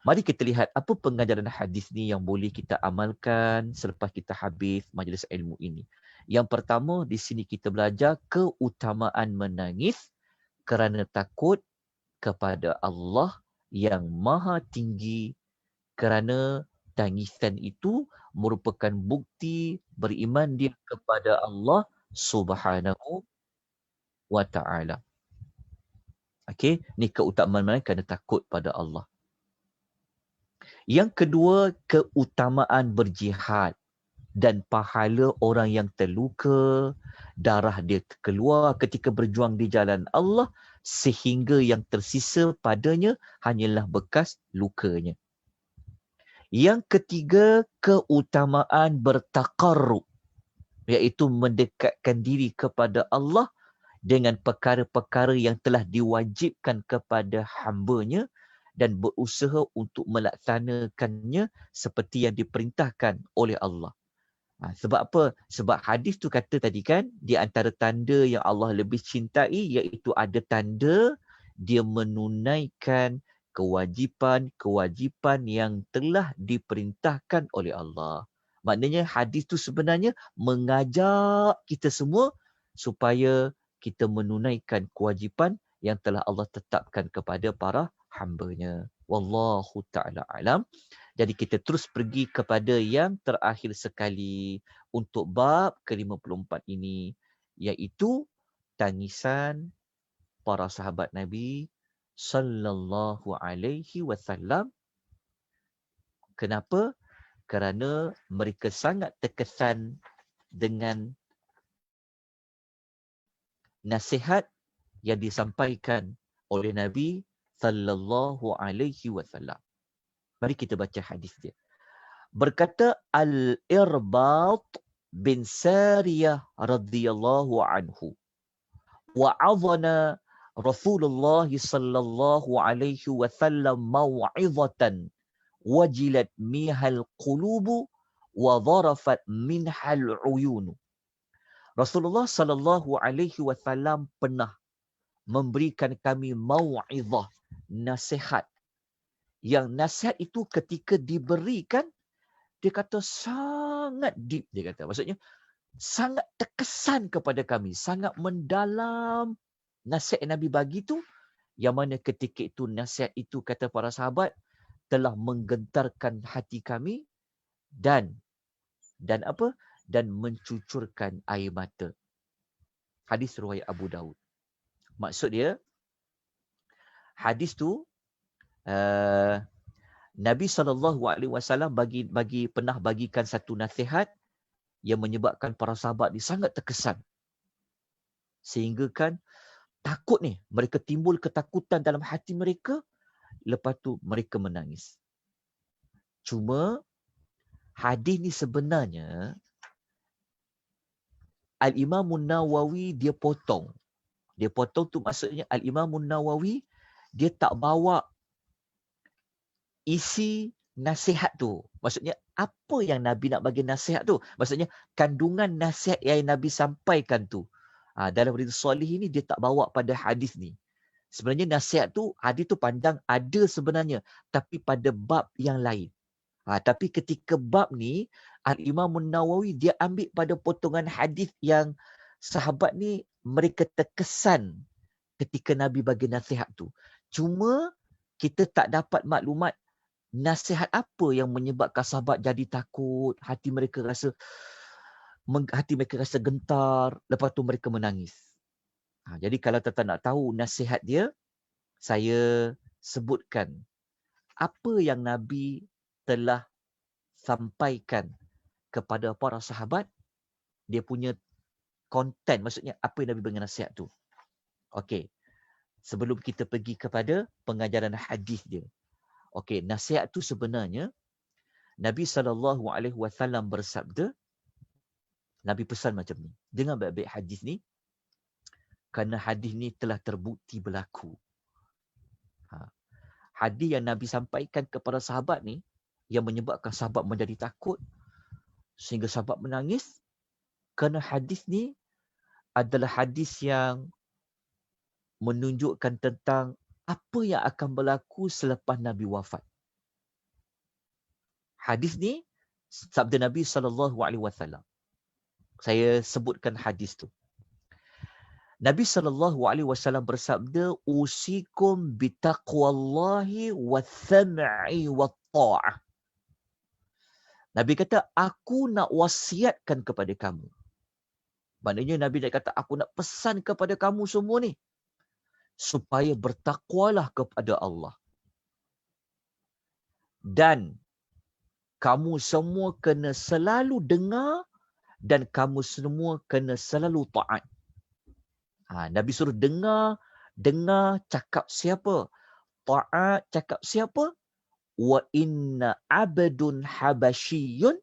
Mari kita lihat apa pengajaran hadis ni yang boleh kita amalkan selepas kita habis majlis ilmu ini. Yang pertama, di sini kita belajar keutamaan menangis kerana takut kepada Allah yang maha tinggi, kerana tangisan itu merupakan bukti beriman dia kepada Allah Subhanahu wa ta'ala. Okey, ni keutamaan menangis kerana takut pada Allah. Yang kedua, keutamaan berjihad dan pahala orang yang terluka, darah dia keluar ketika berjuang di jalan Allah sehingga yang tersisa padanya hanyalah bekas lukanya. Yang ketiga, keutamaan bertaqarrub, iaitu mendekatkan diri kepada Allah dengan perkara-perkara yang telah diwajibkan kepada hamba-Nya dan berusaha untuk melaksanakannya seperti yang diperintahkan oleh Allah. Sebab apa? Sebab hadis tu kata tadi kan, di antara tanda yang Allah lebih cintai iaitu ada tanda dia menunaikan kewajipan-kewajipan yang telah diperintahkan oleh Allah. Maknanya hadis tu sebenarnya mengajak kita semua supaya kita menunaikan kewajipan yang telah Allah tetapkan kepada para hamba-Nya. Wallahu ta'ala alam. Jadi kita terus pergi kepada yang terakhir sekali untuk bab ke-54 ini, iaitu tangisan para sahabat Nabi sallallahu alaihi wasallam. Kenapa? Kerana mereka sangat terkesan dengan nasihat yang disampaikan oleh Nabi sallallahu alaihi wasallam. Mari kita baca hadis dia. Berkata Al-Irbat bin Sariyah radhiyallahu anhu, wa'adhana Rasulullah sallallahu alaihi wasallam maw'izatan wajilat mihal qulubu wa dharafat minhal uyunu. Rasulullah sallallahu alaihi wasallam pernah memberikan kami mau'izah, nasihat. Yang nasihat itu ketika diberikan, dia kata sangat deep, dia kata. Maksudnya sangat terkesan kepada kami, sangat mendalam nasihat Nabi bagi tu, yang mana ketika itu nasihat itu kata para sahabat telah menggentarkan hati kami dan apa? Dan mencucurkan air mata. Hadis riwayat Abu Daud. Maksud dia, hadis tu Nabi SAW pernah bagikan satu nasihat yang menyebabkan para sahabat ni sangat terkesan. Sehingga kan takut ni, mereka timbul ketakutan dalam hati mereka, lepas tu mereka menangis. Cuma hadis ni sebenarnya Al-Imam Nawawi dia potong. Dia potong tu maksudnya Al-Imam Nawawi dia tak bawa isi nasihat tu. Maksudnya apa yang Nabi nak bagi nasihat tu? Maksudnya kandungan nasihat yang Nabi sampaikan tu. Dalam Riyadhus Shalihin ni dia tak bawa pada hadis ni. Sebenarnya nasihat tu, hadis tu pandang ada sebenarnya, tapi pada bab yang lain. Tapi ketika bab ni, Al-Imam Nawawi dia ambil pada potongan hadis yang sahabat ni mereka terkesan ketika Nabi bagi nasihat tu. Cuma kita tak dapat maklumat nasihat apa yang menyebabkan sahabat jadi takut, hati mereka rasa gentar, lepas tu mereka menangis. Jadi kalau tuan-tuan nak tahu nasihat dia, saya sebutkan apa yang Nabi telah sampaikan kepada para sahabat, dia punya konten, maksudnya apa yang Nabi bagi nasihat tu. Okey. Sebelum kita pergi kepada pengajaran hadis dia. Okey, nasihat tu sebenarnya Nabi SAW bersabda, Nabi pesan macam ni. Dengar baik-baik hadis ni, kerana hadis ni telah terbukti berlaku. Hadis yang Nabi sampaikan kepada sahabat ni, yang menyebabkan sahabat menjadi takut, sehingga sahabat menangis, kerana hadis ni adalah hadis yang menunjukkan tentang apa yang akan berlaku selepas Nabi wafat. Hadis ni sabda Nabi SAW. Saya sebutkan hadis tu. Nabi SAW bersabda, usikum bitaqwallahi wath-tham'i wat-ta'ah. Nabi kata, aku nak wasiatkan kepada kamu. Maknanya Nabi nak kata, aku nak pesan kepada kamu semua ni, supaya bertakwalah kepada Allah. Dan kamu semua kena selalu dengar dan kamu semua kena selalu taat. Nabi suruh dengar cakap siapa? Taat cakap siapa? Wa inna abdun habasyiyun.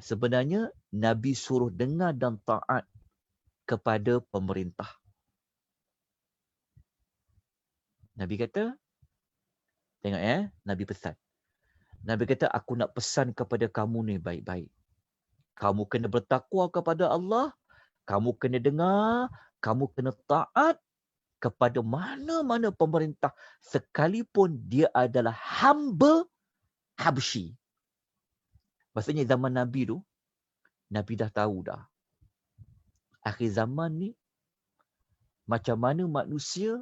Sebenarnya Nabi suruh dengar dan taat kepada pemerintah. Nabi kata, tengok Nabi pesan. Nabi kata, aku nak pesan kepada kamu ni baik-baik. Kamu kena bertakwa kepada Allah, kamu kena dengar, kamu kena taat kepada mana-mana pemerintah sekalipun dia adalah hamba Habsyi. Maksudnya zaman Nabi tu, Nabi dah tahu dah. Akhir zaman ni, macam mana manusia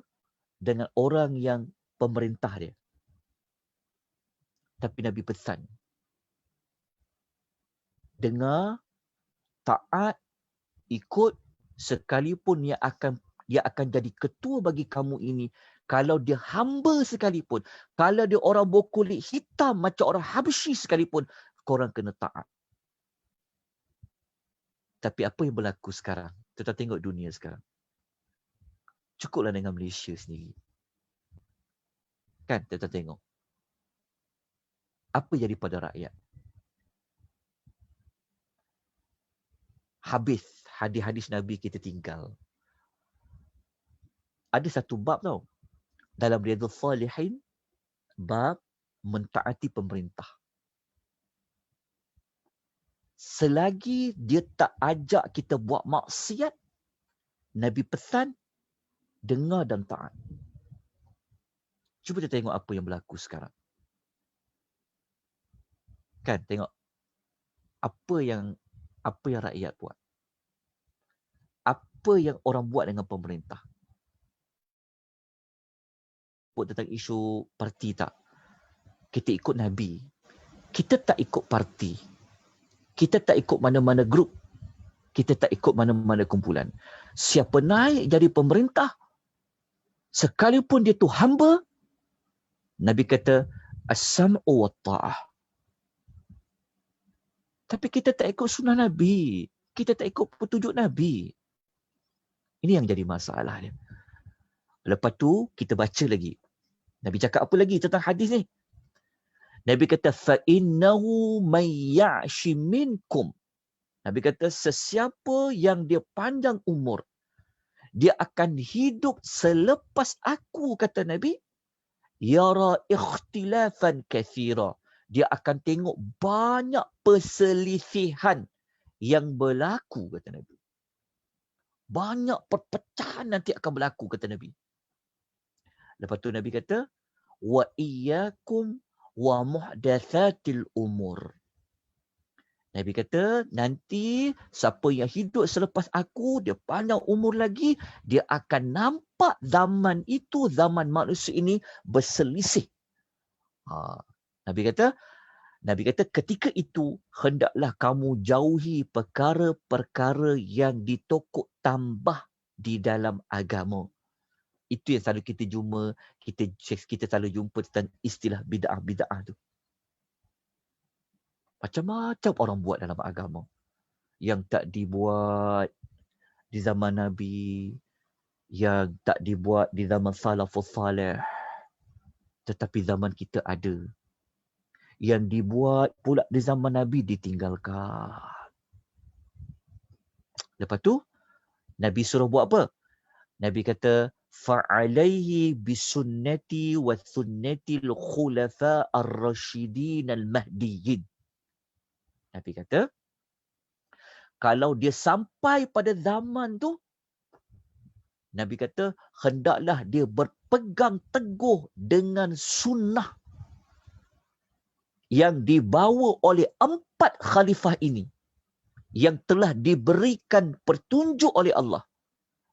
dengan orang yang pemerintah dia. Tapi Nabi pesan, dengar, taat, ikut, sekalipun dia akan jadi ketua bagi kamu ini, kalau dia hamba sekalipun, kalau dia orang berkulit hitam macam orang Habsyi sekalipun, korang kena taat. Tapi apa yang berlaku sekarang? Kita tengok dunia sekarang. Cukuplah dengan Malaysia sendiri. Kan kita tengok. Apa jadi pada rakyat? Habis hadis-hadis Nabi kita tinggal. Ada satu bab tau. Dalam Riyadhus Salihin, bab mentaati pemerintah. Selagi dia tak ajak kita buat maksiat, Nabi pesan, dengar dan taat. Cuba kita tengok apa yang berlaku sekarang. Kan, tengok apa yang rakyat buat. Apa yang orang buat dengan pemerintah. Buat tentang isu parti tak? Kita ikut Nabi. Kita tak ikut parti. Kita tak ikut mana-mana grup. Kita tak ikut mana-mana kumpulan. Siapa naik jadi pemerintah, sekalipun dia tu hamba, Nabi kata, as-sam'u wa ta'ah. Tapi kita tak ikut sunnah Nabi. Kita tak ikut petunjuk Nabi. Ini yang jadi masalah dia. Lepas tu, kita baca lagi. Nabi cakap apa lagi tentang hadis ni? Nabi kata, فَإِنَّهُ مَنْ يَعْشِ مِنْكُمْ. Nabi kata, sesiapa yang dia panjang umur, dia akan hidup selepas aku, kata Nabi, yara ikhtilafan kathira. Dia akan tengok banyak perselisihan yang berlaku, kata Nabi. Banyak perpecahan nanti akan berlaku, kata Nabi. Lepas tu Nabi kata, wa iyyakum wa muhdatsatil umur. Nabi kata, nanti siapa yang hidup selepas aku, dia panjang umur lagi, dia akan nampak zaman itu, zaman manusia ini berselisih. Nabi kata, ketika itu, hendaklah kamu jauhi perkara-perkara yang ditokok tambah di dalam agama. Itu yang selalu kita jumpa, kita selalu jumpa tentang istilah bid'ah tu. Macam-macam orang buat dalam agama. Yang tak dibuat di zaman Nabi, yang tak dibuat di zaman salafus salih, tetapi zaman kita ada. Yang dibuat pula di zaman Nabi ditinggalkan. Lepas tu, Nabi suruh buat apa? Nabi kata, fa'alaihi bisunnati wa sunnati al-khulafa ar-rashidin al-mahdiyyin. Nabi kata, kalau dia sampai pada zaman tu, Nabi kata, hendaklah dia berpegang teguh dengan sunnah yang dibawa oleh 4 khalifah ini, yang telah diberikan petunjuk oleh Allah.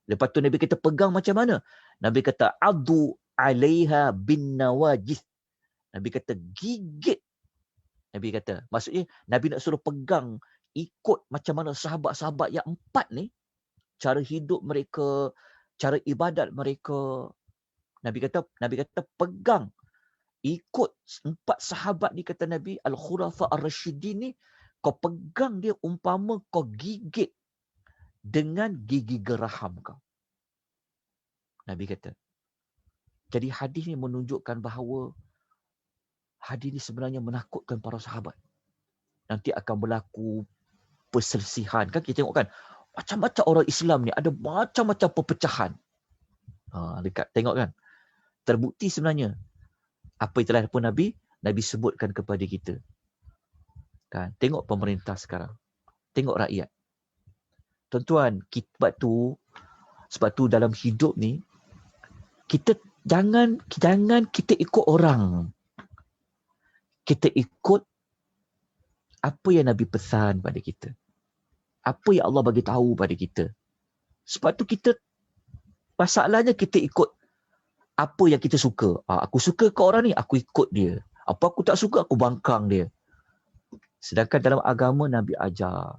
Lepas tu Nabi kata pegang macam mana? Nabi kata adu alaiha bin nawajis. Nabi kata gigit. Nabi kata, maksudnya Nabi nak suruh pegang ikut macam mana sahabat-sahabat yang 4 ni, cara hidup mereka, cara ibadat mereka. Nabi kata pegang ikut 4 sahabat ni, kata Nabi, al-khulafa ar-rasyidin ni, kau pegang dia umpama kau gigit dengan gigi geraham kau. Nabi kata. Jadi hadis ni menunjukkan bahawa hadis ni sebenarnya menakutkan para sahabat. Nanti akan berlaku perselisihan. Kan kita tengok kan, macam-macam orang Islam ni ada macam-macam perpecahan. Dekat tengok kan. Terbukti sebenarnya apa yang telah pun Nabi sebutkan kepada kita. Kan? Tengok pemerintah sekarang. Tengok rakyat. Tuan-tuan, sebab tu dalam hidup ni, kita jangan kita ikut orang. Kita ikut apa yang Nabi pesan pada kita. Apa yang Allah bagi tahu pada kita. Sebab tu masalahnya kita ikut apa yang kita suka. Aku suka ke orang ni, aku ikut dia. Apa aku tak suka, aku bangkang dia. Sedangkan dalam agama Nabi ajar,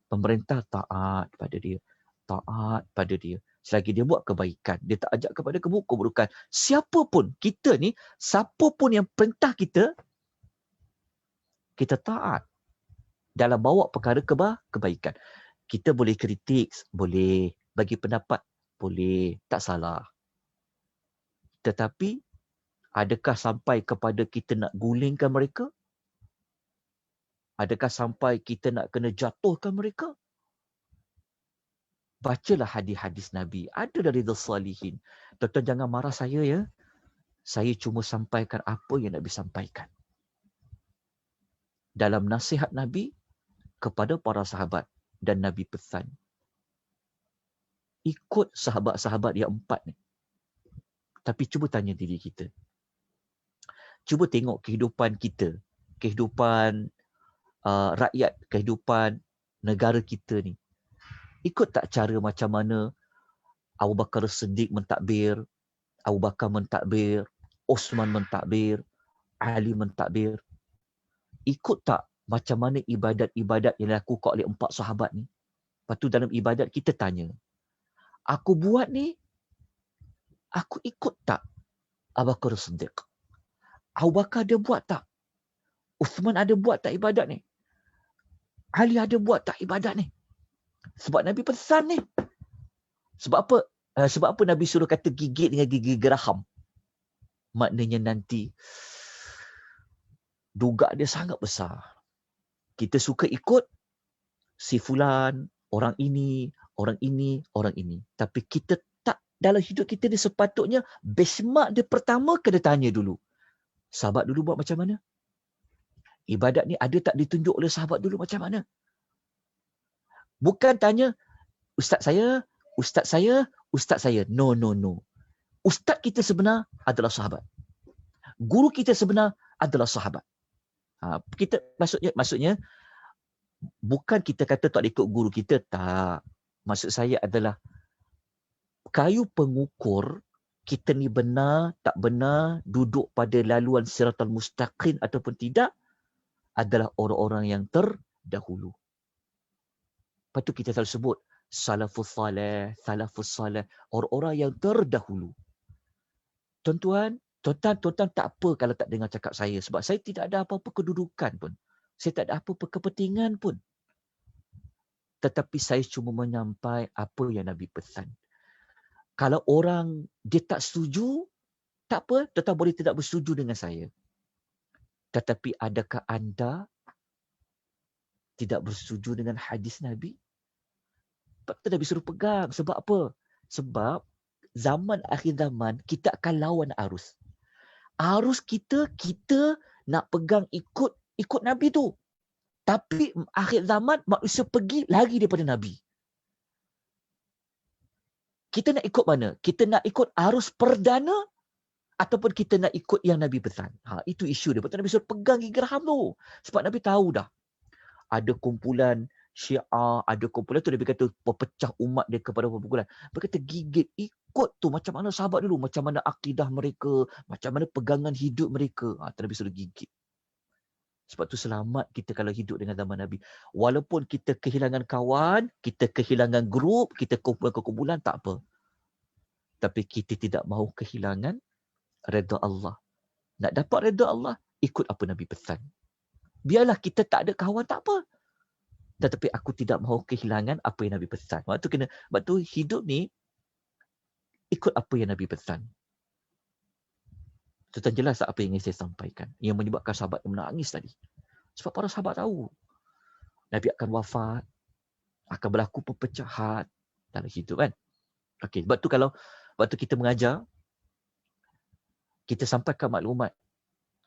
pemerintah taat pada dia. Taat pada dia. Selagi dia buat kebaikan. Dia tak ajak kepada keburukan. Siapa pun, kita ni, siapa pun yang perintah kita, kita taat. Dalam bawa perkara kebaikan. Kita boleh kritik, boleh. Bagi pendapat, boleh. Tak salah. Tetapi, adakah sampai kepada kita nak gulingkan mereka? Adakah sampai kita nak kena jatuhkan mereka? Bacalah hadis-hadis Nabi. Ada dari Salihin. Tuan-tuan jangan marah saya ya. Saya cuma sampaikan apa yang Nabi sampaikan. Dalam nasihat Nabi kepada para sahabat. Dan Nabi pesan. Ikut sahabat-sahabat yang 4 ni. Tapi cuba tanya diri kita. Cuba tengok kehidupan kita. Kehidupan rakyat. Kehidupan negara kita ni. Ikut tak cara macam mana Abu Bakar Siddiq mentakbir, Abu Bakar mentakbir, Osman mentakbir, Ali mentakbir? Ikut tak macam mana ibadat-ibadat yang dilakukan oleh 4 sahabat ni? Lepas tu dalam ibadat kita tanya, aku buat ni, aku ikut tak Abu Bakar Siddiq? Abu Bakar ada buat tak? Osman ada buat tak ibadat ni? Ali ada buat tak ibadat ni? Sebab Nabi pesan ni. Sebab apa? Sebab apa Nabi suruh kata gigit dengan gigi geraham? Maknanya nanti duga dia sangat besar. Kita suka ikut si fulan, orang ini, orang ini, orang ini. Tapi kita tak, dalam hidup kita ni sepatutnya benchmark dia pertama kena tanya dulu. Sahabat dulu buat macam mana? Ibadat ni ada tak ditunjuk oleh sahabat dulu macam mana? Bukan tanya, ustaz saya, ustaz saya, ustaz saya. No. Ustaz kita sebenar adalah sahabat. Guru kita sebenar adalah sahabat. Kita maksudnya bukan kita kata tak ikut guru kita, tak. Maksud saya adalah kayu pengukur kita ni benar, tak benar, duduk pada laluan siratal mustaqim ataupun tidak, adalah orang-orang yang terdahulu. Lepas tu kita selalu sebut salafus salih, orang-orang yang terdahulu. Tuan-tuan tak apa kalau tak dengar cakap saya, sebab saya tidak ada apa-apa kedudukan pun. Saya tak ada apa-apa kepentingan pun. Tetapi saya cuma menyampaikan apa yang Nabi pesan. Kalau orang dia tak setuju, tak apa, tetap boleh tidak bersetuju dengan saya. Tetapi adakah anda tidak bersetuju dengan hadis Nabi? Sebab tu Nabi suruh pegang. Sebab apa? Sebab zaman akhir zaman, kita akan lawan arus. Arus kita nak pegang ikut Nabi tu. Tapi akhir zaman manusia pergi lari daripada Nabi. Kita nak ikut mana? Kita nak ikut arus perdana ataupun kita nak ikut yang Nabi pesan? Itu isu dia. Betul Nabi suruh pegang gigi geraham tu. Sebab Nabi tahu dah. Ada kumpulan Syiah, ada kumpulan tu Nabi kata pepecah umat dia kepada kumpulan. Dia kata gigit, ikut tu macam mana sahabat dulu, macam mana akidah mereka, macam mana pegangan hidup mereka. Nabi suruh gigit. Sebab tu selamat kita kalau hidup dengan zaman Nabi. Walaupun kita kehilangan kawan, kita kehilangan grup, kita kumpulan tak apa. Tapi kita tidak mahu kehilangan redha Allah. Nak dapat redha Allah, ikut apa Nabi pesan. Biarlah kita tak ada kawan, tak apa. Tetapi aku tidak mahu kehilangan apa yang Nabi pesan. Sebab tu hidup ni, ikut apa yang Nabi pesan. Tuan jelas tak apa yang ingin saya sampaikan? Yang menyebabkan sahabat menangis tadi. Sebab para sahabat tahu Nabi akan wafat, akan berlaku perpecahan dalam hidup kan. Okey, sebab tu kalau waktu kita mengajar, kita sampaikan maklumat.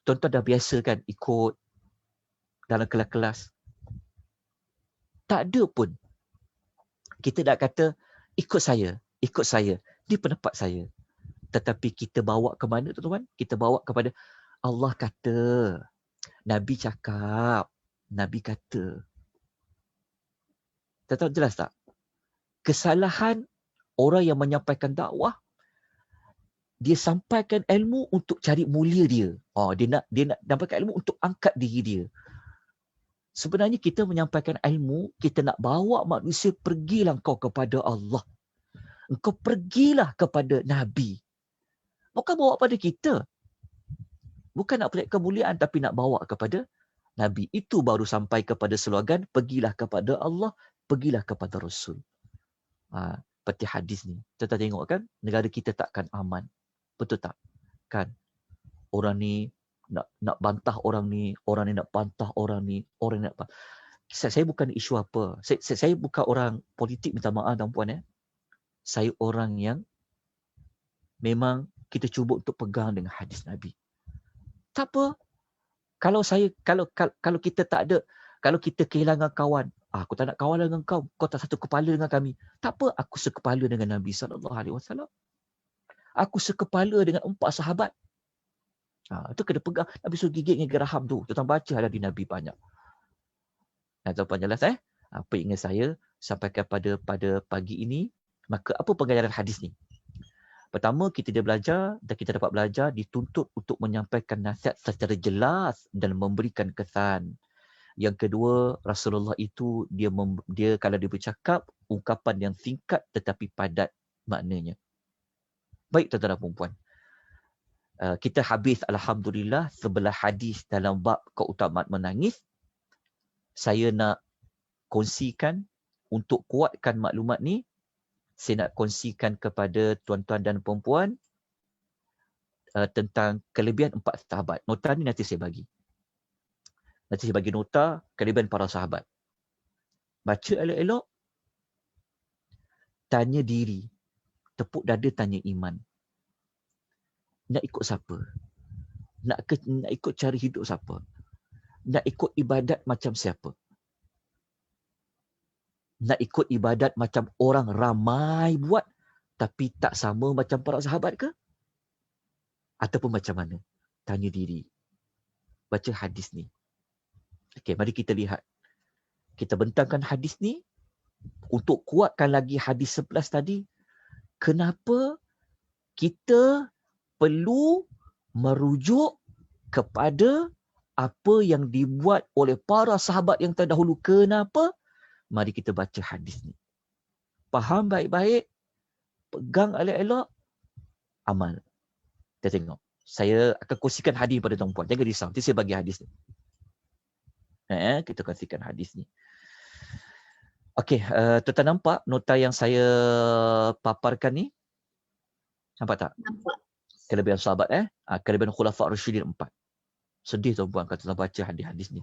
Tuan-tuan dah biasa kan ikut dalam kelas-kelas. Tak ada pun kita nak kata ikut saya. Ini pendapat saya. Tetapi kita bawa ke mana tuan-tuan? Kita bawa kepada Allah kata, Nabi cakap, Nabi kata. Tuan-tuan jelas tak? Kesalahan orang yang menyampaikan dakwah, dia sampaikan ilmu untuk cari mulia dia. Dia nak dapatkan ilmu untuk angkat diri dia. Sebenarnya kita menyampaikan ilmu, kita nak bawa manusia, pergilah kau kepada Allah. Engkau pergilah kepada Nabi. Bukan bawa pada kita. Bukan nak pelik kemuliaan, tapi nak bawa kepada Nabi. Itu baru sampai kepada slogan, pergilah kepada Allah, pergilah kepada Rasul. Seperti hadis ni. Kita tengok kan, negara kita takkan aman. Betul tak? Kan? Orang ni nak bantah orang ni nak bantah orang ni nak bantah. Saya bukan isu apa. Saya bukan orang politik, minta maaf tuan-puan. Saya orang yang memang kita cuba untuk pegang dengan hadis Nabi. Tak apa. Kalau kita tak ada, kalau kita kehilangan kawan, aku tak nak kawan dengan kau, kau tak satu kepala dengan kami. Tak apa, aku sekepala dengan Nabi SAW. Aku sekepala dengan 4 sahabat. Itu kena pegang. Nabi suruh gigit dengan geraham tu. Tuan baca ada di Nabi banyak. Tuan jelas apa yang ingin saya sampaikan pada pagi ini. Maka apa pengajaran hadis ni? Pertama, kita dia belajar dan kita dapat belajar dituntut untuk menyampaikan nasihat secara jelas dan memberikan kesan. Yang kedua, Rasulullah itu dia kalau dia bercakap, ungkapan yang singkat tetapi padat maknanya. Baik tuan-tuan dan puan-puan. Kita habis alhamdulillah 11 hadis dalam bab keutamaan menangis. Saya nak kongsikan untuk kuatkan maklumat ni. Saya nak kongsikan kepada tuan-tuan dan puan-puan tentang kelebihan 4 sahabat. Nota ni nanti saya bagi. Nanti saya bagi nota kelebihan para sahabat. Baca elok-elok. Tanya diri. Tepuk dada tanya iman. Nak ikut siapa? Nak ikut cara hidup siapa? Nak ikut ibadat macam siapa? Nak ikut ibadat macam orang ramai buat tapi tak sama macam para sahabat ke? Ataupun macam mana? Tanya diri. Baca hadis ni. Okey, mari kita lihat. Kita bentangkan hadis ni untuk kuatkan lagi hadis 11 tadi. Kenapa kita perlu merujuk kepada apa yang dibuat oleh para sahabat yang terdahulu? Kenapa? Mari kita baca hadis ni. Faham baik-baik, pegang elok-elok, amal. Kita tengok. Saya akan kongsikan hadis pada tuan-puan. Jangan risau. Nanti saya bagi hadis ni. Kita kongsikan hadis ni. Okey, tuan-tuan nampak nota yang saya paparkan ni? Nampak tak? Nampak. Kelebihan sahabat kelebihan khulafa' Rasyidin 4. Sedih tuan-puan kalau tuan baca hadis-hadis ni.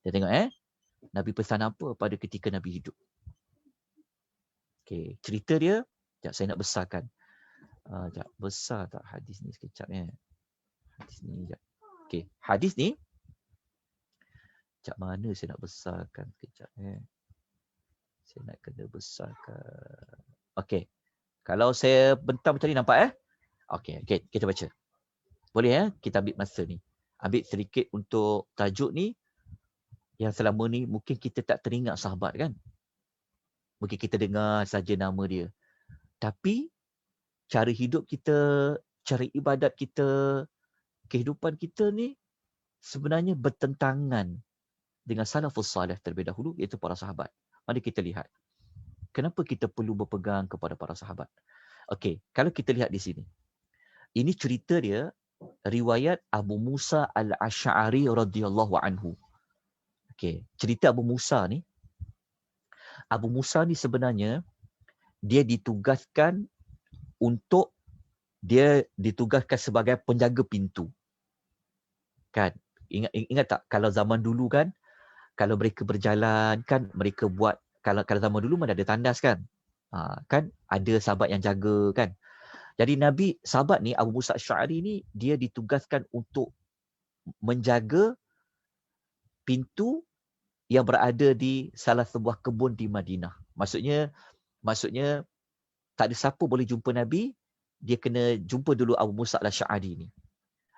Kita tengok Nabi pesan apa pada ketika Nabi hidup. Okey, cerita dia, sekejap saya nak besarkan. Sekejap, besar tak hadis ni sekejap Hadis ni sekejap. Okey, hadis ni sekejap mana saya nak besarkan sekejap Saya nak kena besarkan. Okey. Kalau saya bentang macam ni nampak Okey, kita baca. Boleh kita ambil masa ni. Ambil sedikit untuk tajuk ni yang selama ni mungkin kita tak teringat sahabat kan. Mungkin kita dengar saja nama dia. Tapi cara hidup kita, cara ibadat kita, kehidupan kita ni sebenarnya bertentangan dengan salafus salih terlebih dahulu, iaitu para sahabat. Mari kita lihat. Kenapa kita perlu berpegang kepada para sahabat? Okey, kalau kita lihat di sini. Ini cerita dia, riwayat Abu Musa al-Asy'ari radhiyallahu anhu. Okey, cerita Abu Musa ni. Abu Musa ni sebenarnya dia ditugaskan sebagai penjaga pintu. Kan? Ingat tak kalau zaman dulu kan, kalau mereka berjalan kan mereka buat, kalau zaman dulu mana ada tandas kan? Kan ada sahabat yang jaga kan. Jadi sahabat ni Abu Musa Asy'ari ni dia ditugaskan untuk menjaga pintu yang berada di salah sebuah kebun di Madinah. Maksudnya tak ada siapa boleh jumpa Nabi, dia kena jumpa dulu Abu Musa Asy'ari ni.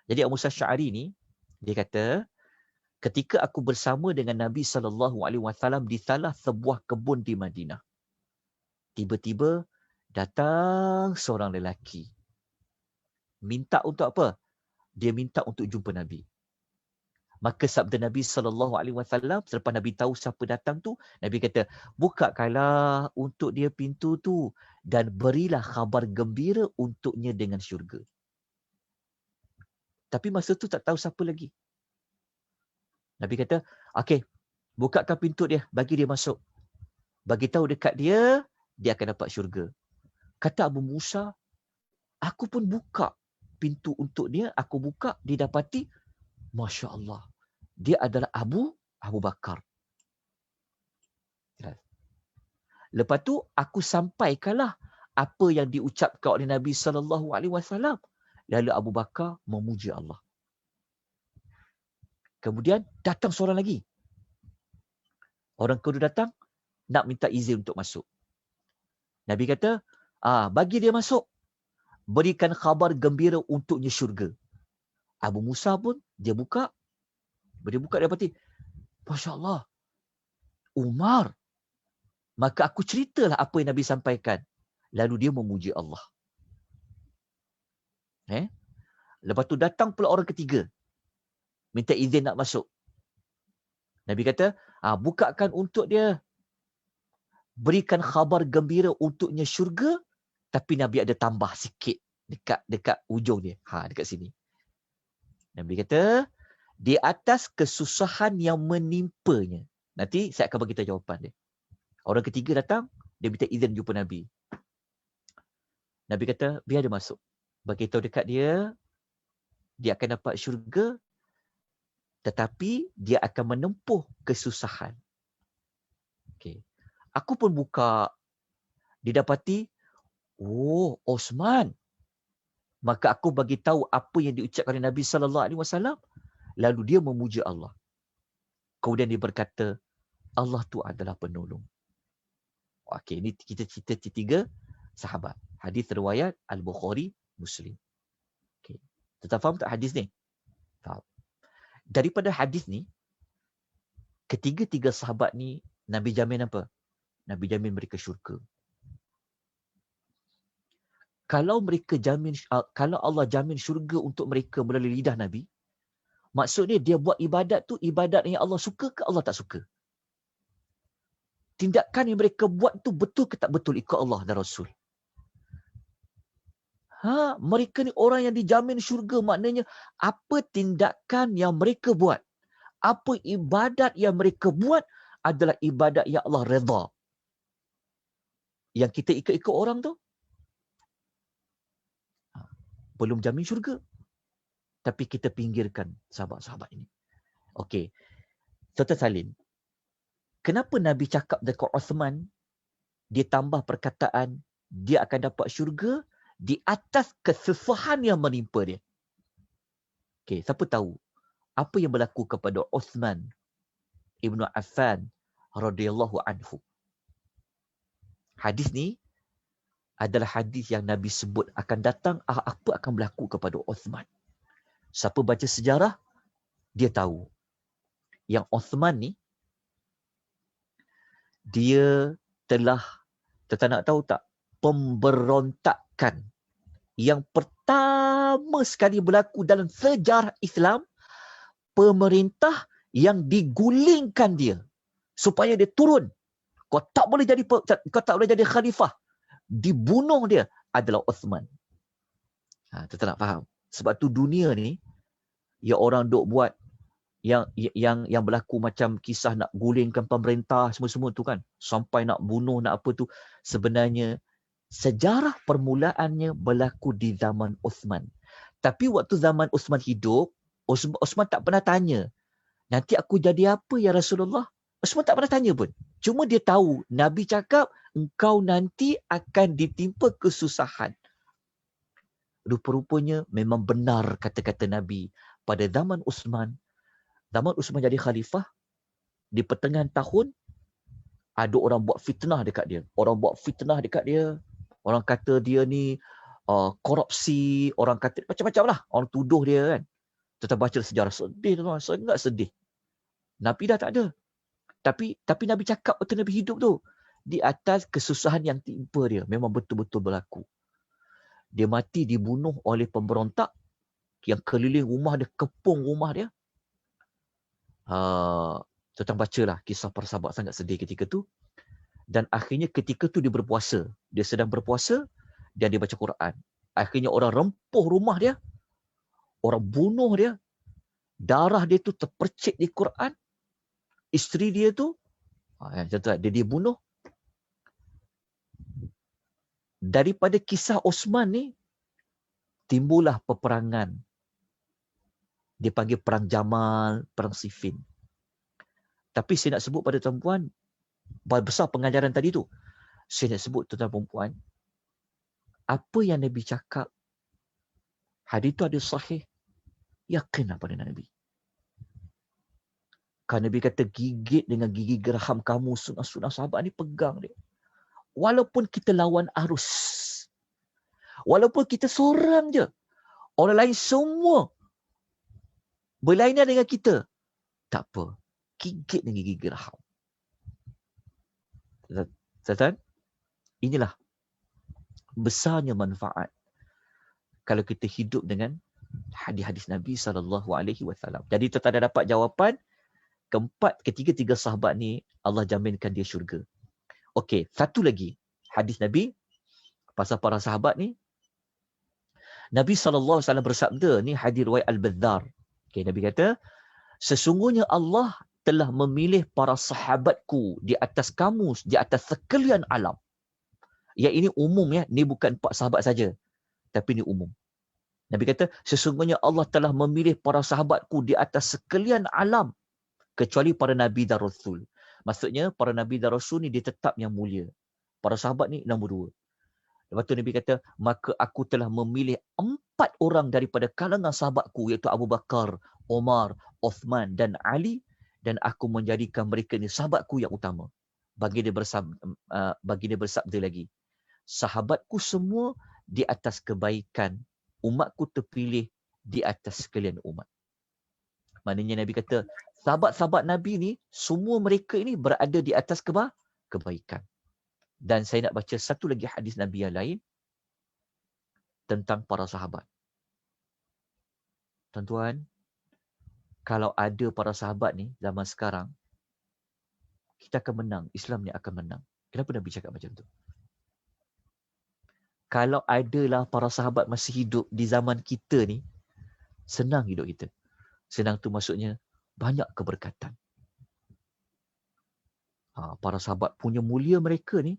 Jadi Abu Musa Asy'ari ni dia kata, ketika aku bersama dengan Nabi SAW di salah sebuah kebun di Madinah, tiba-tiba datang seorang lelaki. Minta untuk apa? Dia minta untuk jumpa Nabi. Maka sabda Nabi SAW, selepas Nabi tahu siapa datang tu, Nabi kata, bukakanlah untuk dia pintu tu dan berilah khabar gembira untuknya dengan syurga. Tapi masa tu tak tahu siapa lagi. Nabi kata, okey, bukakan pintu dia, bagi dia masuk. Bagi tahu dekat dia, dia akan dapat syurga. Kata Abu Musa, aku pun buka pintu untuk dia, aku buka, didapati, Masya Allah, dia adalah Abu Bakar. Lepas tu, aku sampaikanlah apa yang diucapkan oleh Nabi SAW. Lalu Abu Bakar memuji Allah. Kemudian datang seorang lagi. Orang kedua datang, nak minta izin untuk masuk. Nabi kata, bagi dia masuk. Berikan khabar gembira untuknya syurga. Abu Musa pun, dia buka. Dia buka, dia dapati, Masya Allah, Umar. Maka aku ceritalah apa yang Nabi sampaikan. Lalu dia memuji Allah. Lepas tu datang pula orang ketiga. Minta izin nak masuk. Nabi kata, bukakan untuk dia. Berikan khabar gembira untuknya syurga. Tapi Nabi ada tambah sikit dekat ujung dia. Dekat sini. Nabi kata, di atas kesusahan yang menimpanya. Nanti saya akan bagi tahu jawapan dia. Orang ketiga datang, dia minta izin jumpa Nabi. Nabi kata, biar dia masuk. Bagi tahu dekat dia akan dapat syurga, tetapi dia akan menempuh kesusahan. Okay. Aku pun buka, didapati, Osman. Maka aku bagi tahu apa yang diucapkan oleh Nabi SAW. Lalu dia memuji Allah. Kemudian dia berkata, Allah tu adalah penolong. Okey, ini kita cerita tiga sahabat. Hadis riwayat Al-Bukhari, Muslim. Okey. Tetap faham tak hadis ni? Faham. Daripada hadis ni, ketiga-tiga sahabat ni, Nabi jamin apa? Nabi jamin mereka syurga. Kalau Allah jamin syurga untuk mereka melalui lidah Nabi, maksudnya dia buat ibadat tu, ibadat yang Allah suka ke Allah tak suka? Tindakan yang mereka buat tu betul ke tak betul ikut Allah dan Rasul? Mereka ni orang yang dijamin syurga, maknanya apa tindakan yang mereka buat, apa ibadat yang mereka buat adalah ibadat yang Allah redha. Yang kita ikut-ikut orang tu, belum jamin syurga. Tapi kita pinggirkan sahabat-sahabat ini. Okey. Tuan Salim, kenapa Nabi cakap dekat Uthman, dia tambah perkataan, dia akan dapat syurga di atas kesusahan yang menimpa dia. Okey, siapa tahu apa yang berlaku kepada Uthman Ibnu Affan radhiyallahu anhu. Hadis ni adalah hadis yang Nabi sebut akan datang, apa akan berlaku kepada Uthman. Siapa baca sejarah, dia tahu yang Uthman ni, dia telah, kita nak tahu tak, pemberontakan yang pertama sekali berlaku dalam sejarah Islam, pemerintah yang digulingkan dia supaya dia turun. Kau tak boleh jadi khalifah. Dibunuh dia adalah Uthman. Kita nak faham. Sebab tu dunia ni, ya orang duk buat yang berlaku macam kisah nak gulingkan pemerintah semua tu kan, sampai nak bunuh, nak apa tu, sebenarnya sejarah permulaannya berlaku di zaman Uthman. Tapi waktu zaman Uthman hidup, Uthman tak pernah tanya, nanti aku jadi apa ya Rasulullah? Uthman tak pernah tanya pun. Cuma dia tahu, Nabi cakap, engkau nanti akan ditimpa kesusahan. Rupa-rupanya memang benar kata-kata Nabi. Pada zaman Uthman jadi khalifah, di pertengahan tahun, ada orang buat fitnah dekat dia. Orang kata dia ni korupsi, orang kata macam-macam lah. Orang tuduh dia kan. Kita baca sejarah, sedih tuan, sangat sedih. Nabi dah tak ada. Tapi Nabi cakap waktu Nabi hidup tu, di atas kesusahan yang timpa dia, memang betul-betul berlaku. Dia mati dibunuh oleh pemberontak yang keliling rumah dia, kepung rumah dia. Tuan bacalah kisah para sahabat, sangat sedih ketika tu. Dan akhirnya ketika tu dia berpuasa. Dia sedang berpuasa dan dia baca Quran. Akhirnya orang rempuh rumah dia. Orang bunuh dia. Darah dia tu terpercik di Quran. Isteri dia tu, dia dibunuh. Daripada kisah Osman ni, timbullah peperangan. Dia panggil perang Jamal, perang Siffin. Tapi saya nak sebut pada tuan-puan, besar pengajaran tadi tu. Saya nak sebut tuan-tuan perempuan, apa yang Nabi cakap, hadis tu ada sahih, yakinlah pada Nabi. Kan Nabi kata, gigit dengan gigi geraham kamu, sunah-sunah sahabat ni pegang dia. Walaupun kita lawan arus, walaupun kita seorang je, orang lain semua berlainan dengan kita, tak apa, gigit dengan gigi geraham. Tuan-tuan, inilah besarnya manfaat kalau kita hidup dengan hadis-hadis Nabi SAW. Jadi tuan-tuan dah dapat jawapan, ketiga sahabat ni Allah jaminkan dia syurga. Okey, satu lagi hadis Nabi pasal para sahabat ni. Nabi SAW bersabda, ni hadis riwayat Al-Bazzar. Okey, Nabi kata, sesungguhnya Allah telah memilih para sahabatku di atas kamu, di atas sekalian alam. Ya, ini umum ya, ni bukan 4 sahabat saja, tapi ini umum. Nabi kata, sesungguhnya Allah telah memilih para sahabatku di atas sekalian alam, kecuali para Nabi dan Rasul. Maksudnya, para Nabi dan Rasul ni dia tetap yang mulia. Para sahabat ni nombor 2. Lepas tu Nabi kata, maka aku telah memilih 4 orang daripada kalangan sahabatku, iaitu Abu Bakar, Omar, Uthman dan Ali, dan aku menjadikan mereka ni sahabatku yang utama. Bagi dia bersabda lagi, sahabatku semua di atas kebaikan, umatku terpilih di atas sekalian umat. Maknanya Nabi kata, sahabat-sahabat Nabi ni, semua mereka ini berada di atas kebaikan. Dan saya nak baca satu lagi hadis Nabi yang lain tentang para sahabat. Tuan-tuan, kalau ada para sahabat ni zaman sekarang, kita akan menang. Islam ni akan menang. Kenapa Nabi cakap macam tu? Kalau adalah para sahabat masih hidup di zaman kita ni, senang hidup kita. Senang tu maksudnya banyak keberkatan. Para sahabat punya mulia mereka ni,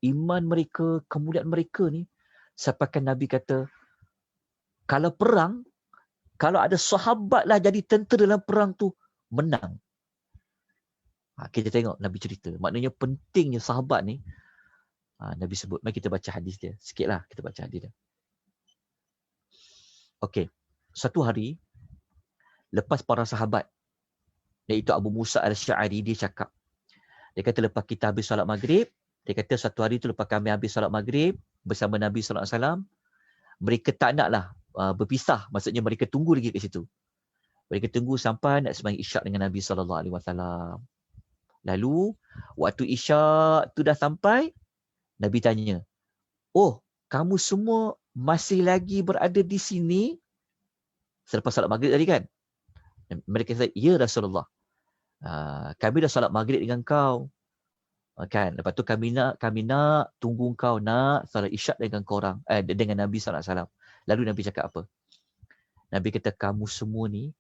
iman mereka, kemuliaan mereka ni, sampaikan Nabi kata, kalau perang, kalau ada sahabat lah jadi tentera dalam perang tu, menang. Kita tengok Nabi cerita. Maknanya pentingnya sahabat ni, Nabi sebut. Mari kita baca hadis dia. Sikit lah kita baca hadis dia. Okey. Satu hari, lepas para sahabat, iaitu Abu Musa al-Sy'ari, dia cakap. Dia kata lepas kita habis solat maghrib, dia kata satu hari tu lepas kami habis solat maghrib, bersama Nabi SAW, mereka tak naklah berpisah. Maksudnya mereka tunggu lagi kat situ. Mereka tunggu sampai nak sembahyang isyak dengan Nabi SAW. Lalu, waktu isyak tu dah sampai, Nabi tanya, oh, kamu semua masih lagi berada di sini? Selepas solat maghrib tadi kan? Mereka kata, ya Rasulullah. Kami dah solat maghrib dengan kau. Kan? Lepas tu kami nak tunggu kau nak solat isyak dengan korang, dengan Nabi SAW. Lalu Nabi cakap apa? Nabi kata, kamu semua ni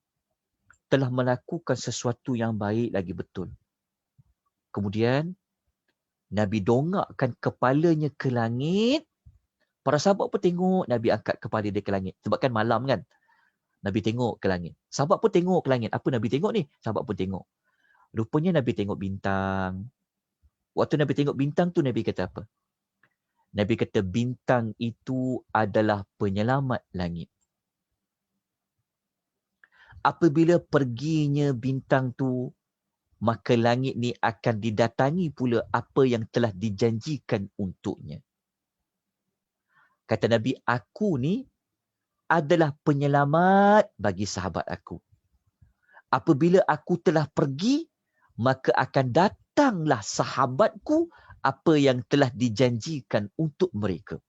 telah melakukan sesuatu yang baik lagi betul. Kemudian, Nabi dongakkan kepalanya ke langit. Para sahabat pun tengok Nabi angkat kepala dia ke langit. Sebab kan malam kan? Nabi tengok ke langit. Sahabat pun tengok ke langit. Apa Nabi tengok ni? Sahabat pun tengok. Rupanya Nabi tengok bintang. Waktu Nabi tengok bintang tu, Nabi kata apa? Nabi kata bintang itu adalah penyelamat langit. Apabila perginya bintang tu, maka langit ni akan didatangi pula apa yang telah dijanjikan untuknya. Kata Nabi, aku ni adalah penyelamat bagi sahabat aku. Apabila aku telah pergi, maka akan datanglah sahabatku apa yang telah dijanjikan untuk mereka.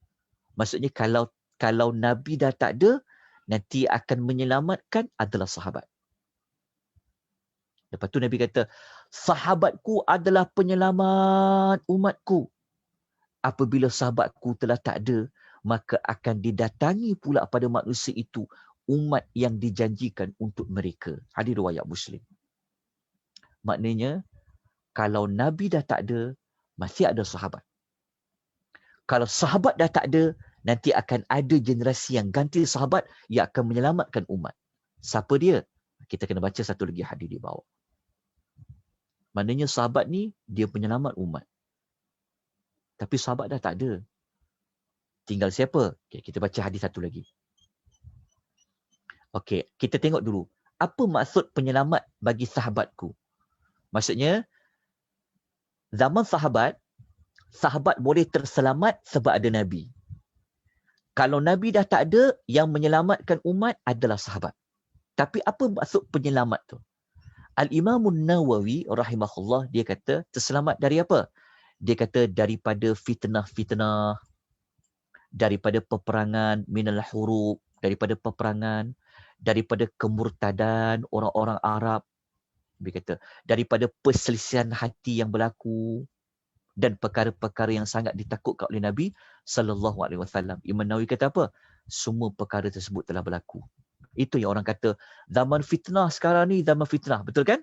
Maksudnya kalau Nabi dah tak ada, nanti akan menyelamatkan adalah sahabat. Lepas tu Nabi kata, sahabatku adalah penyelamat umatku. Apabila sahabatku telah tak ada, maka akan didatangi pula pada manusia itu umat yang dijanjikan untuk mereka. Hadis riwayat Muslim. Maknanya, kalau Nabi dah tak ada, masih ada sahabat. Kalau sahabat dah tak ada, nanti akan ada generasi yang ganti sahabat yang akan menyelamatkan umat. Siapa dia? Kita kena baca satu lagi hadis di bawah. Maknanya sahabat ni, dia penyelamat umat. Tapi sahabat dah tak ada. Tinggal siapa? Okay, kita baca hadis satu lagi. Okey, kita tengok dulu. Apa maksud penyelamat bagi sahabatku? Maksudnya, zaman sahabat boleh terselamat sebab ada Nabi. Kalau Nabi dah tak ada, yang menyelamatkan umat adalah sahabat. Tapi apa maksud penyelamat tu? Al-Imamun Nawawi rahimahullah, dia kata terselamat dari apa? Dia kata daripada fitnah-fitnah, daripada peperangan, minal hurub, daripada peperangan, daripada kemurtadan orang-orang Arab. Dia kata daripada perselisihan hati yang berlaku dan perkara-perkara yang sangat ditakutkan oleh Nabi sallallahu alaihi wasallam. Imam Nawawi kata apa? Semua perkara tersebut telah berlaku. Itu yang orang kata zaman fitnah sekarang ni, zaman fitnah. Betul kan?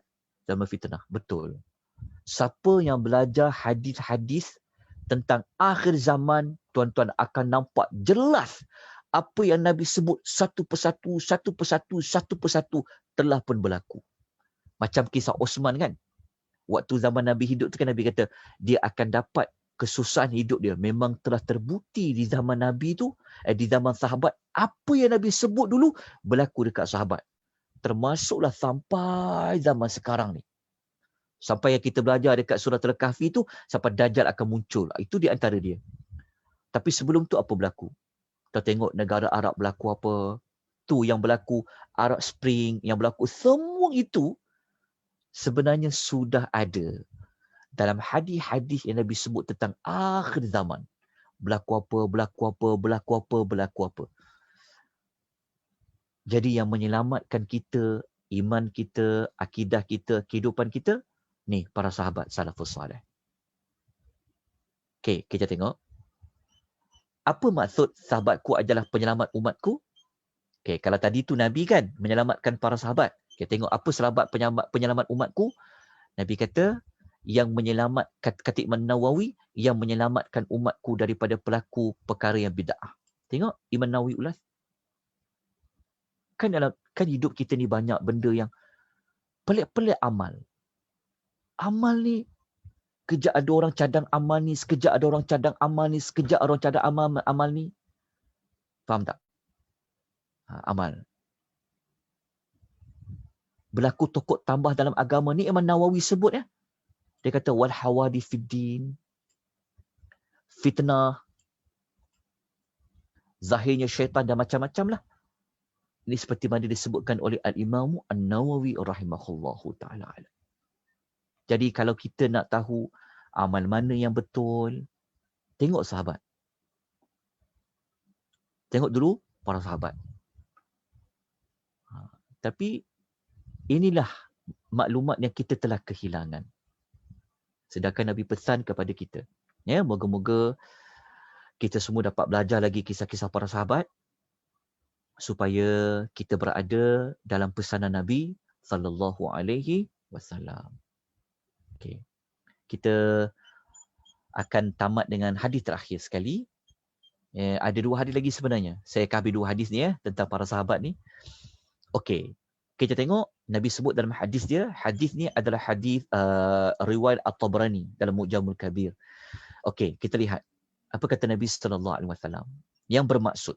Zaman fitnah. Betul. Siapa yang belajar hadis-hadis tentang akhir zaman, tuan-tuan akan nampak jelas apa yang Nabi sebut satu persatu telah pun berlaku. Macam kisah Osman kan? Waktu zaman Nabi hidup tu kan Nabi kata dia akan dapat kesusahan hidup dia. Memang telah terbukti di zaman Nabi tu, di zaman sahabat, apa yang Nabi sebut dulu berlaku dekat sahabat. Termasuklah sampai zaman sekarang ni. Sampai yang kita belajar dekat surah Al-Kahfi tu, sampai Dajjal akan muncul. Itu di antara dia. Tapi sebelum tu apa berlaku? Kita tengok negara Arab berlaku apa. Tu yang berlaku Arab Spring, yang berlaku semua itu sebenarnya sudah ada dalam hadis-hadis yang Nabi sebut tentang akhir zaman. Berlaku apa. Jadi yang menyelamatkan kita, iman kita, akidah kita, kehidupan kita, ni para sahabat salafus salih. Okey, kita tengok. Apa maksud sahabatku adalah penyelamat umatku? Okey, kalau tadi tu Nabi kan menyelamatkan para sahabat. Okay, tengok apa sahabat penyelamat umatku. Nabi kata, yang menyelamatkan, kata Imam Nawawi, yang menyelamatkan umatku daripada pelaku perkara yang bid'ah. Tengok Imam Nawawi ulas. Kan hidup kita ni banyak benda yang pelik-pelik amal. Amal ni, kejap ada orang cadang amal ni, sekejap ada orang cadang amal ni, sekejap orang cadang amal ni. Faham tak? Amal. Berlaku tokok tambah dalam agama ni, Imam Nawawi sebut ya. Dia kata, wal hawadi fiddin, fitnah, zahirnya syaitan dan macam-macam lah. Ini seperti mana disebutkan oleh Al-Imam An-Nawawi rahimahullahu ta'ala. Jadi kalau kita nak tahu amal mana yang betul, tengok sahabat. Tengok dulu para sahabat. Tapi inilah maklumat yang kita telah kehilangan. Sedangkan Nabi pesan kepada kita. Ya, moga-moga kita semua dapat belajar lagi kisah-kisah para sahabat supaya kita berada dalam pesanan Nabi sallallahu alaihi wasallam. Okey. Kita akan tamat dengan hadis terakhir sekali. Ada 2 hadis lagi sebenarnya. Saya akan ambil 2 hadis ni tentang para sahabat ni. Okey. Kita tengok Nabi sebut dalam hadis dia, hadis ni adalah hadis riwayat At-Tabrani dalam Mu'jamul Kabir. Okey, kita lihat apa kata Nabi sallallahu alaihi wasallam yang bermaksud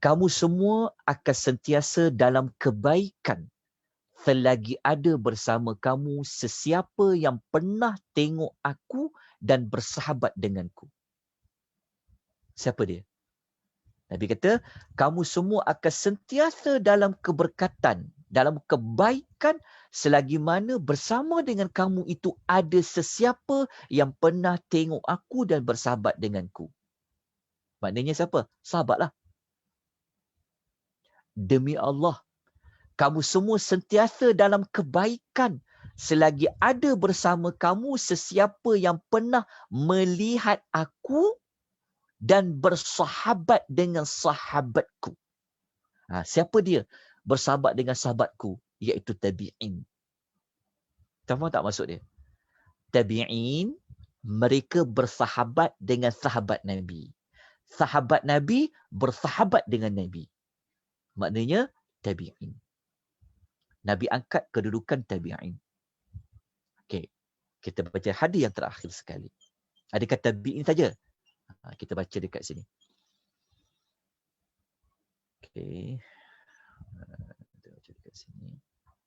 kamu semua akan sentiasa dalam kebaikan selagi ada bersama kamu sesiapa yang pernah tengok aku dan bersahabat denganku. Siapa dia? Nabi kata, kamu semua akan sentiasa dalam keberkatan, dalam kebaikan selagi mana bersama dengan kamu itu ada sesiapa yang pernah tengok aku dan bersahabat denganku. Maknanya siapa? Sahabatlah. Demi Allah, kamu semua sentiasa dalam kebaikan selagi ada bersama kamu sesiapa yang pernah melihat aku dan bersahabat dengan sahabatku. Siapa dia? Bersahabat dengan sahabatku, iaitu tabi'in. Faham tak maksud dia? Tabi'in, mereka bersahabat dengan sahabat Nabi. Sahabat Nabi bersahabat dengan Nabi. Maknanya tabi'in. Nabi angkat kedudukan tabi'in. Okey. Kita baca hadis yang terakhir sekali. Adakah tabi'in saja? Kita baca dekat sini. Okey. Kita baca dekat sini.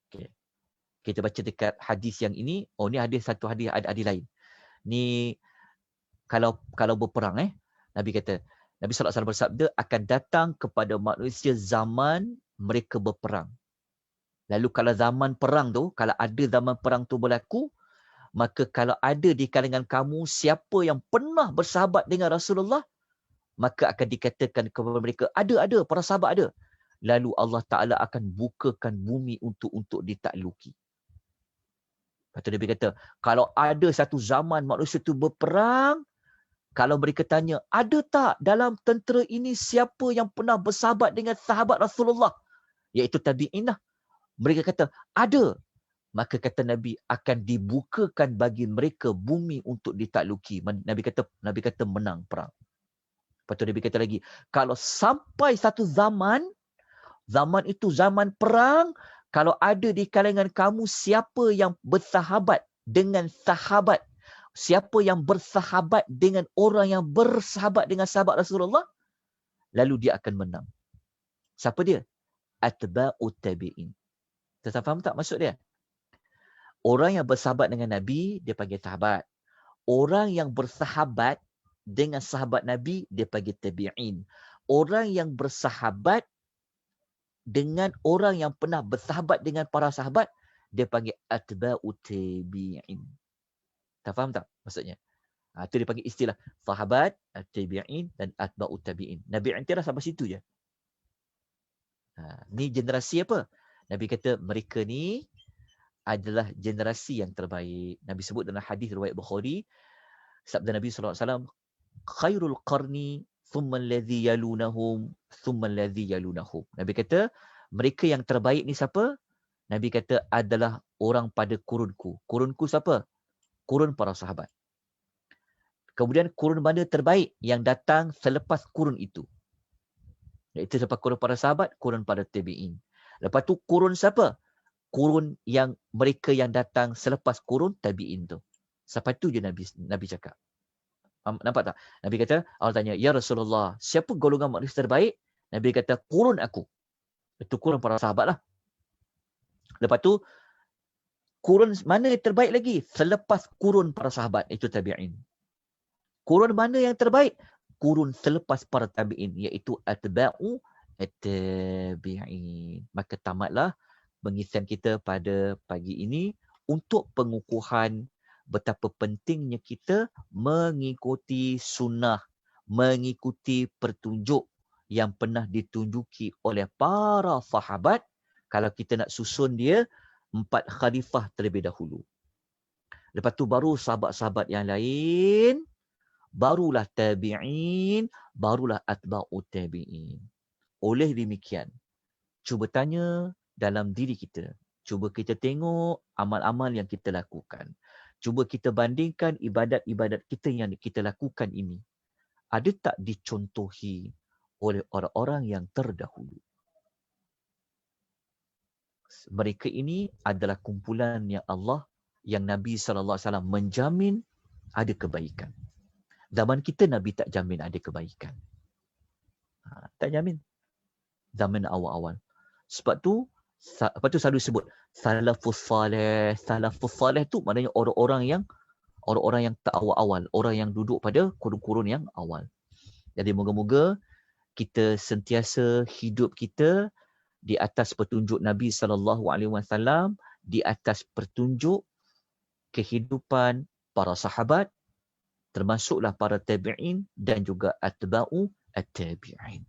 Okey. Kita baca dekat hadis yang ini. Oh, ni hadis satu hadis, ada hadis lain. Ni kalau berperang Nabi kata, Nabi SAW bersabda, akan datang kepada manusia zaman mereka berperang. Lalu kalau zaman perang tu, kalau ada zaman perang tu berlaku, maka kalau ada di kalangan kamu siapa yang pernah bersahabat dengan Rasulullah, maka akan dikatakan kepada mereka, ada, para sahabat ada. Lalu Allah Ta'ala akan bukakan bumi untuk ditakluki. Lepas tu Nabi kata, kalau ada satu zaman manusia tu berperang, kalau mereka tanya, ada tak dalam tentera ini siapa yang pernah bersahabat dengan sahabat Rasulullah? Iaitu tabi'in lah. Mereka kata, ada. Maka kata Nabi, akan dibukakan bagi mereka bumi untuk ditakluki. Nabi kata menang perang. Lepas tu Nabi kata lagi, kalau sampai satu zaman itu zaman perang, kalau ada di kalangan kamu siapa yang bersahabat dengan sahabat, siapa yang bersahabat dengan orang yang bersahabat dengan sahabat Rasulullah, lalu dia akan menang. Siapa dia? Atba'ut tabi'in. Tetap faham tak maksud dia? Orang yang bersahabat dengan Nabi, dia panggil sahabat. Orang yang bersahabat dengan sahabat Nabi, dia panggil tabi'in. Orang yang bersahabat dengan orang yang pernah bersahabat dengan para sahabat, dia panggil atba'ut tabi'in. Tak faham tak maksudnya? Itu dia panggil istilah sahabat, tabi'in dan atba'ut tabi'in. Nabi intirah sampai situ je. Ni generasi apa? Nabi kata mereka ni adalah generasi yang terbaik. Nabi sebut dalam hadis riwayat Bukhari, sabda Nabi SAW, khairul qarni thumma alladhi yalunahum thumma alladhi yalunahum. Nabi kata mereka yang terbaik ni siapa? Nabi kata adalah orang pada kurunku. Kurunku siapa? Kurun para sahabat. Kemudian kurun mana terbaik yang datang selepas kurun itu? Iaitu selepas kurun para sahabat, kurun para tabi'in. Lepas tu kurun siapa? Kurun yang mereka yang datang selepas kurun tabi'in tu. Sampai tu je Nabi cakap. Nampak tak? Nabi kata, Allah tanya, Ya Rasulullah, siapa golongan manusia terbaik? Nabi kata, kurun aku. Itu kurun para sahabat lah. Lepas tu, kurun mana yang terbaik lagi? Selepas kurun para sahabat, itu tabi'in. Kurun mana yang terbaik? Kurun selepas para tabi'in, iaitu atba'u at-tabi'in. Maka tamatlah pengisian kita pada pagi ini untuk pengukuhan betapa pentingnya kita mengikuti sunnah, mengikuti petunjuk yang pernah ditunjuki oleh para sahabat. Kalau kita nak susun dia, 4 khalifah terlebih dahulu. Lepas tu baru sahabat-sahabat yang lain, barulah tabi'in, barulah atba'ut tabi'in. Oleh demikian, cuba tanya dalam diri kita. Cuba kita tengok amal-amal yang kita lakukan. Cuba kita bandingkan ibadat-ibadat kita yang kita lakukan ini. Ada tak dicontohi oleh orang-orang yang terdahulu? Mereka ini adalah kumpulan yang Allah, yang Nabi SAW menjamin ada kebaikan. Zaman kita Nabi tak jamin ada kebaikan. Tak jamin. Zaman awal-awal. Sebab tu selalu sebut salafus salih. Salafus salih tu maknanya orang-orang yang tak awal-awal, orang yang duduk pada kurun-kurun yang awal. Jadi moga-moga kita sentiasa hidup kita di atas petunjuk Nabi SAW, di atas petunjuk kehidupan para sahabat, termasuklah para tabi'in dan juga atba'u at-tabi'in.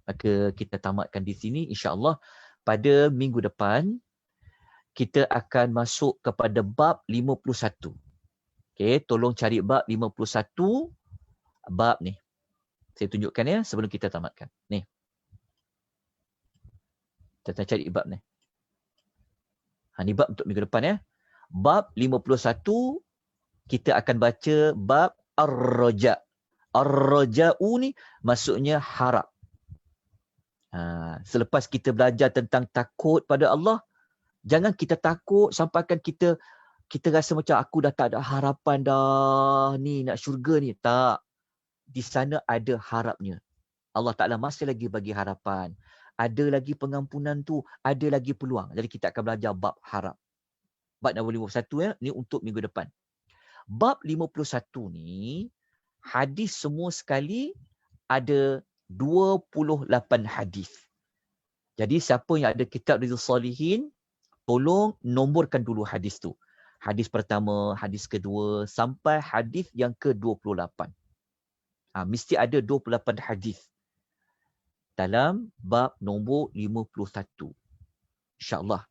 Maka kita tamatkan di sini, insya-Allah pada minggu depan kita akan masuk kepada bab 51. Okey, tolong cari bab 51. Bab ni saya tunjukkan ya sebelum kita tamatkan. Ni. Kita cari bab ni. Ni bab untuk minggu depan ya. Bab 51 kita akan baca bab ar-raja. Ar-raja'u ni maksudnya harap. Selepas kita belajar tentang takut pada Allah, jangan kita takut sampaikan kita rasa macam aku dah tak ada harapan dah ni nak syurga ni. Tak. Di sana ada harapnya. Allah Ta'ala masih lagi bagi harapan. Ada lagi pengampunan tu, ada lagi peluang. Jadi kita akan belajar bab harap. Bab 51 ya, ni untuk minggu depan. Bab 51 ni, hadis semua sekali ada 28 hadis. Jadi siapa yang ada kitab Riyadhus Shalihin, tolong nomborkan dulu hadis tu. Hadis pertama, hadis kedua, sampai hadis yang ke-28. Mesti ada 28 hadis dalam bab nombor 51. InsyaAllah.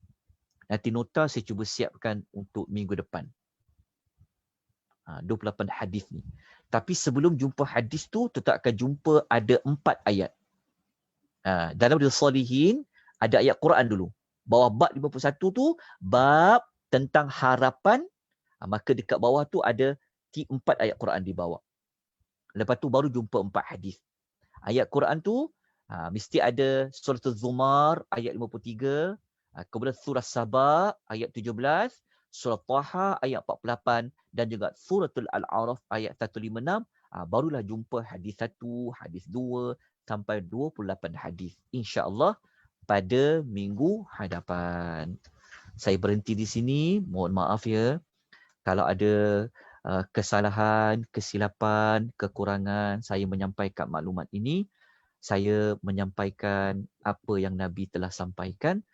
Nanti nota saya cuba siapkan untuk minggu depan. 28 hadis ni. Tapi sebelum jumpa hadis tu, tetap akan jumpa ada 4 ayat. Dalam Riyadhus Shalihin, ada ayat Quran dulu. Bawah bab 51 tu, bab tentang harapan. Maka dekat bawah tu ada 4 ayat Quran di bawah. Lepas tu baru jumpa 4 hadis. Ayat Quran tu, mesti ada surah Az-Zumar ayat 53. Kemudian surah Saba ayat 17. Surah Taha ayat 48. Dan juga suratul Al-A'raf ayat 156. Barulah jumpa hadis 1, hadis 2 sampai 28 hadis. InsyaAllah pada minggu hadapan. Saya berhenti di sini. Mohon maaf ya. Kalau ada kesalahan, kesilapan, kekurangan saya menyampaikan maklumat ini. Saya menyampaikan apa yang Nabi telah sampaikan.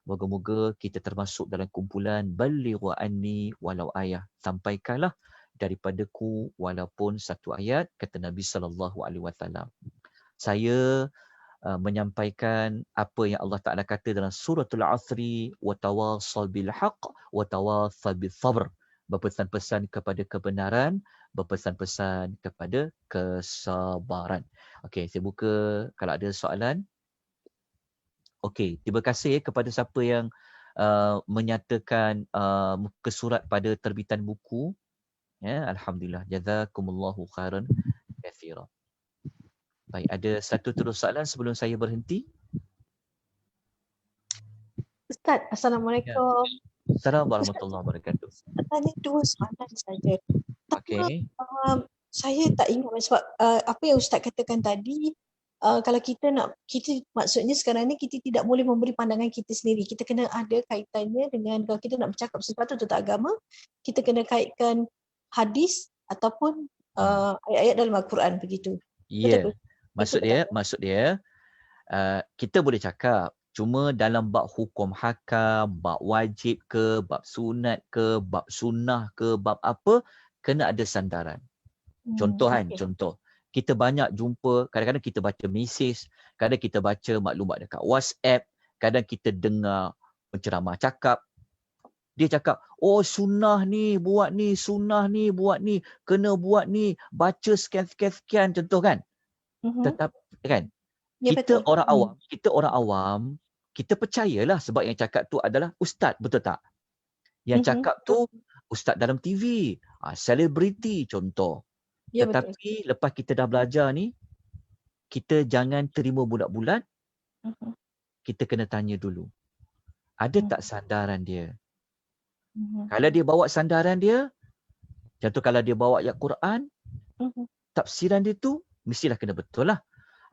Moga-moga kita termasuk dalam kumpulan balighu anni walau ayah. Sampaikanlah daripadaku walaupun satu ayat, kata Nabi SAW. Saya menyampaikan apa yang Allah Ta'ala kata dalam suratul Asri, wa tawassaw bil haqq wa tawassaw bis sabr. Berpesan-pesan kepada kebenaran, berpesan-pesan kepada kesabaran. Okey, saya buka kalau ada soalan. Okey, terima kasih kepada siapa yang menyatakan muka surat pada terbitan buku. Ya, alhamdulillah. Jazakumullahu khairan katsira. Baik, ada satu terus soalan sebelum saya berhenti. Ustaz, Ya. Assalamualaikum. Assalamualaikum Ustaz, warahmatullahi wabarakatuh. tanya 2 soalan saja. Okey. Saya tak ingat sebab apa yang Ustaz katakan tadi, kalau kita maksudnya sekarang ni kita tidak boleh memberi pandangan kita sendiri. Kita kena ada kaitannya dengan, kalau kita nak bercakap sesuatu tentang agama, kita kena kaitkan hadis ataupun ayat-ayat dalam Al-Quran begitu. Ya. Maksud dia kita boleh cakap, cuma dalam bab hukum hakam, bab wajib ke, bab sunat ke, bab sunnah ke, bab apa, kena ada sandaran. Contoh kan, contoh. Kita banyak jumpa, kadang-kadang kita baca mesej, kadang kita baca maklumat dekat WhatsApp, kadang kita dengar penceramah cakap. Dia cakap, oh sunnah ni buat ni, sunnah ni buat ni, kena buat ni, baca sekian-sekian, contoh kan. Tetap kan, Ya, kita betul. orang awam, kita percayalah sebab yang cakap tu adalah ustaz, betul tak? Yang cakap tu ustaz dalam TV, selebriti contoh. Ya, Tetapi lepas kita dah belajar ni, kita jangan terima bulat-bulat. Kita kena tanya dulu. Ada tak sandaran dia? Kalau dia bawa sandaran dia, contoh kalau dia bawa ayat Quran, tafsiran dia tu mestilah kena betul lah.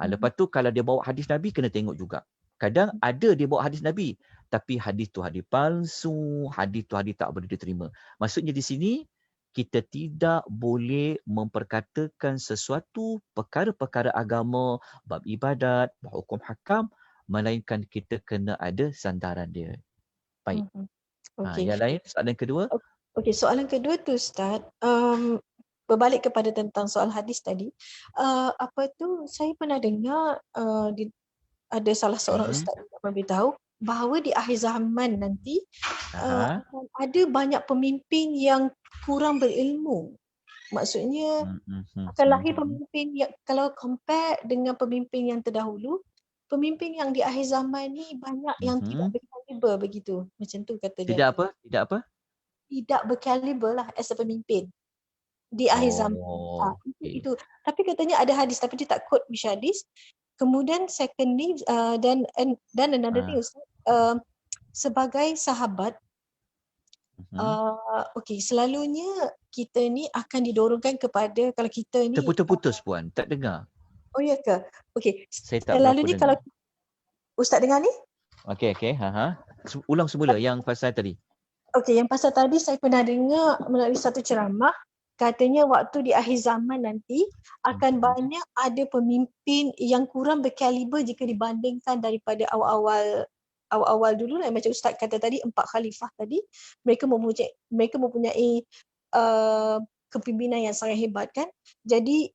Lepas tu kalau dia bawa hadis Nabi, kena tengok juga. Kadang ada dia bawa hadis Nabi, tapi hadis tu hadis palsu, hadis tu hadis tak boleh diterima. Maksudnya di sini, kita tidak boleh memperkatakan sesuatu perkara-perkara agama, bab ibadat, bab hukum hakam, melainkan kita kena ada sandaran dia. Baik. Yang lain, soalan kedua. Okey, soalan kedua tu Ustaz, berbalik kepada tentang soal hadis tadi, saya pernah dengar ada salah seorang ustaz yang memberitahu bahawa di akhir zaman nanti akan ada banyak pemimpin yang kurang berilmu. Maksudnya akan lahir pemimpin yang, kalau compare dengan pemimpin yang terdahulu, pemimpin yang di akhir zaman ni banyak yang tidak berkaliber begitu. Macam tu kata dia. Tidak apa? Tidak berkaliber lah as a pemimpin di akhir zaman. Itu. Tapi katanya ada hadis, tapi dia tak quote which hadis. Kemudian secondly, dan another thing, sebagai sahabat, selalunya kita ni akan didorongkan kepada, kalau kita ni terputus-putus Puan, tak dengar. Oh ya ke? Okey. Saya tak Selalunya kalau Ustaz dengar ni? Okey. Ulang semula yang pasal tadi. Okey, yang pasal tadi saya pernah dengar melalui satu ceramah, katanya waktu di akhir zaman nanti akan banyak ada pemimpin yang kurang berkaliber jika dibandingkan daripada awal-awal dulu lah. Macam Ustaz kata tadi, 4 khalifah tadi, mereka mempunyai kepimpinan yang sangat hebat kan. Jadi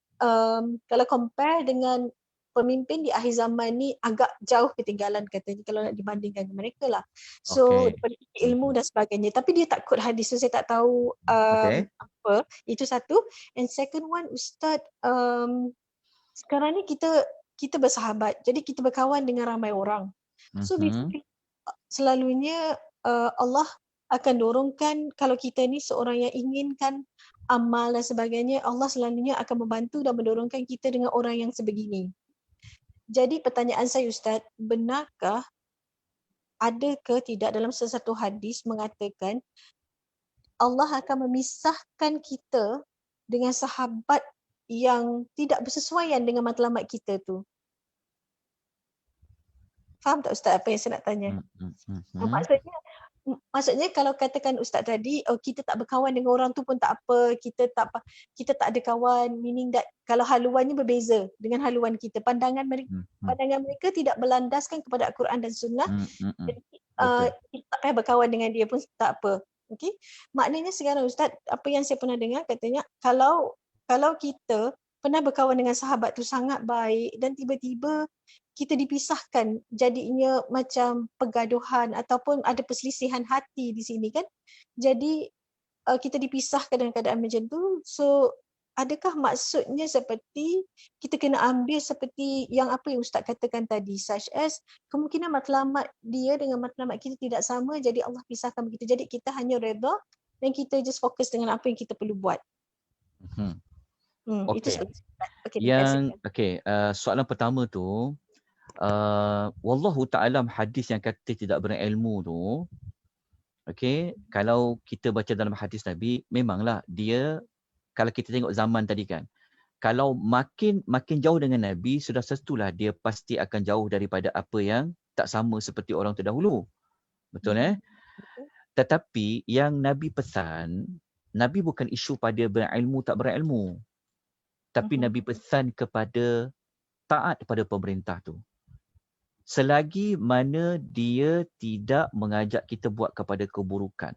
kalau compare dengan pemimpin di akhir zaman ni, agak jauh ketinggalan katanya kalau nak dibandingkan dengan mereka lah. So daripada ilmu dan sebagainya. Tapi dia tak quote hadis, so saya tak tahu apa. Itu satu. And second one, Ustaz, sekarang ni kita bersahabat. Jadi kita berkawan dengan ramai orang. So selalunya Allah akan dorongkan, kalau kita ni seorang yang inginkan amal dan sebagainya, Allah selalunya akan membantu dan mendorongkan kita dengan orang yang sebegini. Jadi pertanyaan saya Ustaz, benarkah ada ke tidak dalam sesuatu hadis mengatakan Allah akan memisahkan kita dengan sahabat yang tidak bersesuaian dengan matlamat kita tu? Faham tak Ustaz apa yang saya nak tanya? Maksudnya kalau katakan Ustaz tadi, kita tak berkawan dengan orang tu pun tak apa, kita tak ada kawan, meaning that kalau haluannya berbeza dengan haluan kita, pandangan mereka tidak berlandaskan kepada Al-Quran dan Sunnah, jadi kita tak payah berkawan dengan dia pun tak apa. Okay? Maknanya sekarang Ustaz, apa yang saya pernah dengar katanya, kalau kita pernah berkawan dengan sahabat tu sangat baik dan tiba-tiba kita dipisahkan, jadinya macam pergaduhan ataupun ada perselisihan hati di sini kan. Jadi kita dipisahkan dalam keadaan macam tu. So adakah maksudnya seperti kita kena ambil seperti yang apa yang Ustaz katakan tadi, such as kemungkinan matlamat dia dengan matlamat kita tidak sama, jadi Allah pisahkan begitu. Jadi kita hanya redha dan kita just fokus dengan apa yang kita perlu buat. Hmm. Itu Okey. soalan Ustaz. Okey, terima kasih. Soalan pertama tu, wallahu ta'alam, hadis yang kata tidak berilmu tu, kalau kita baca dalam hadis Nabi, memanglah dia, kalau kita tengok zaman tadi kan, kalau makin jauh dengan Nabi, sudah tentulah dia pasti akan jauh daripada apa yang tak sama seperti orang terdahulu. Betul Tetapi yang Nabi pesan, Nabi bukan isu pada berilmu tak berilmu. Tapi Nabi pesan kepada taat pada pemerintah tu. Selagi mana dia tidak mengajak kita buat kepada keburukan.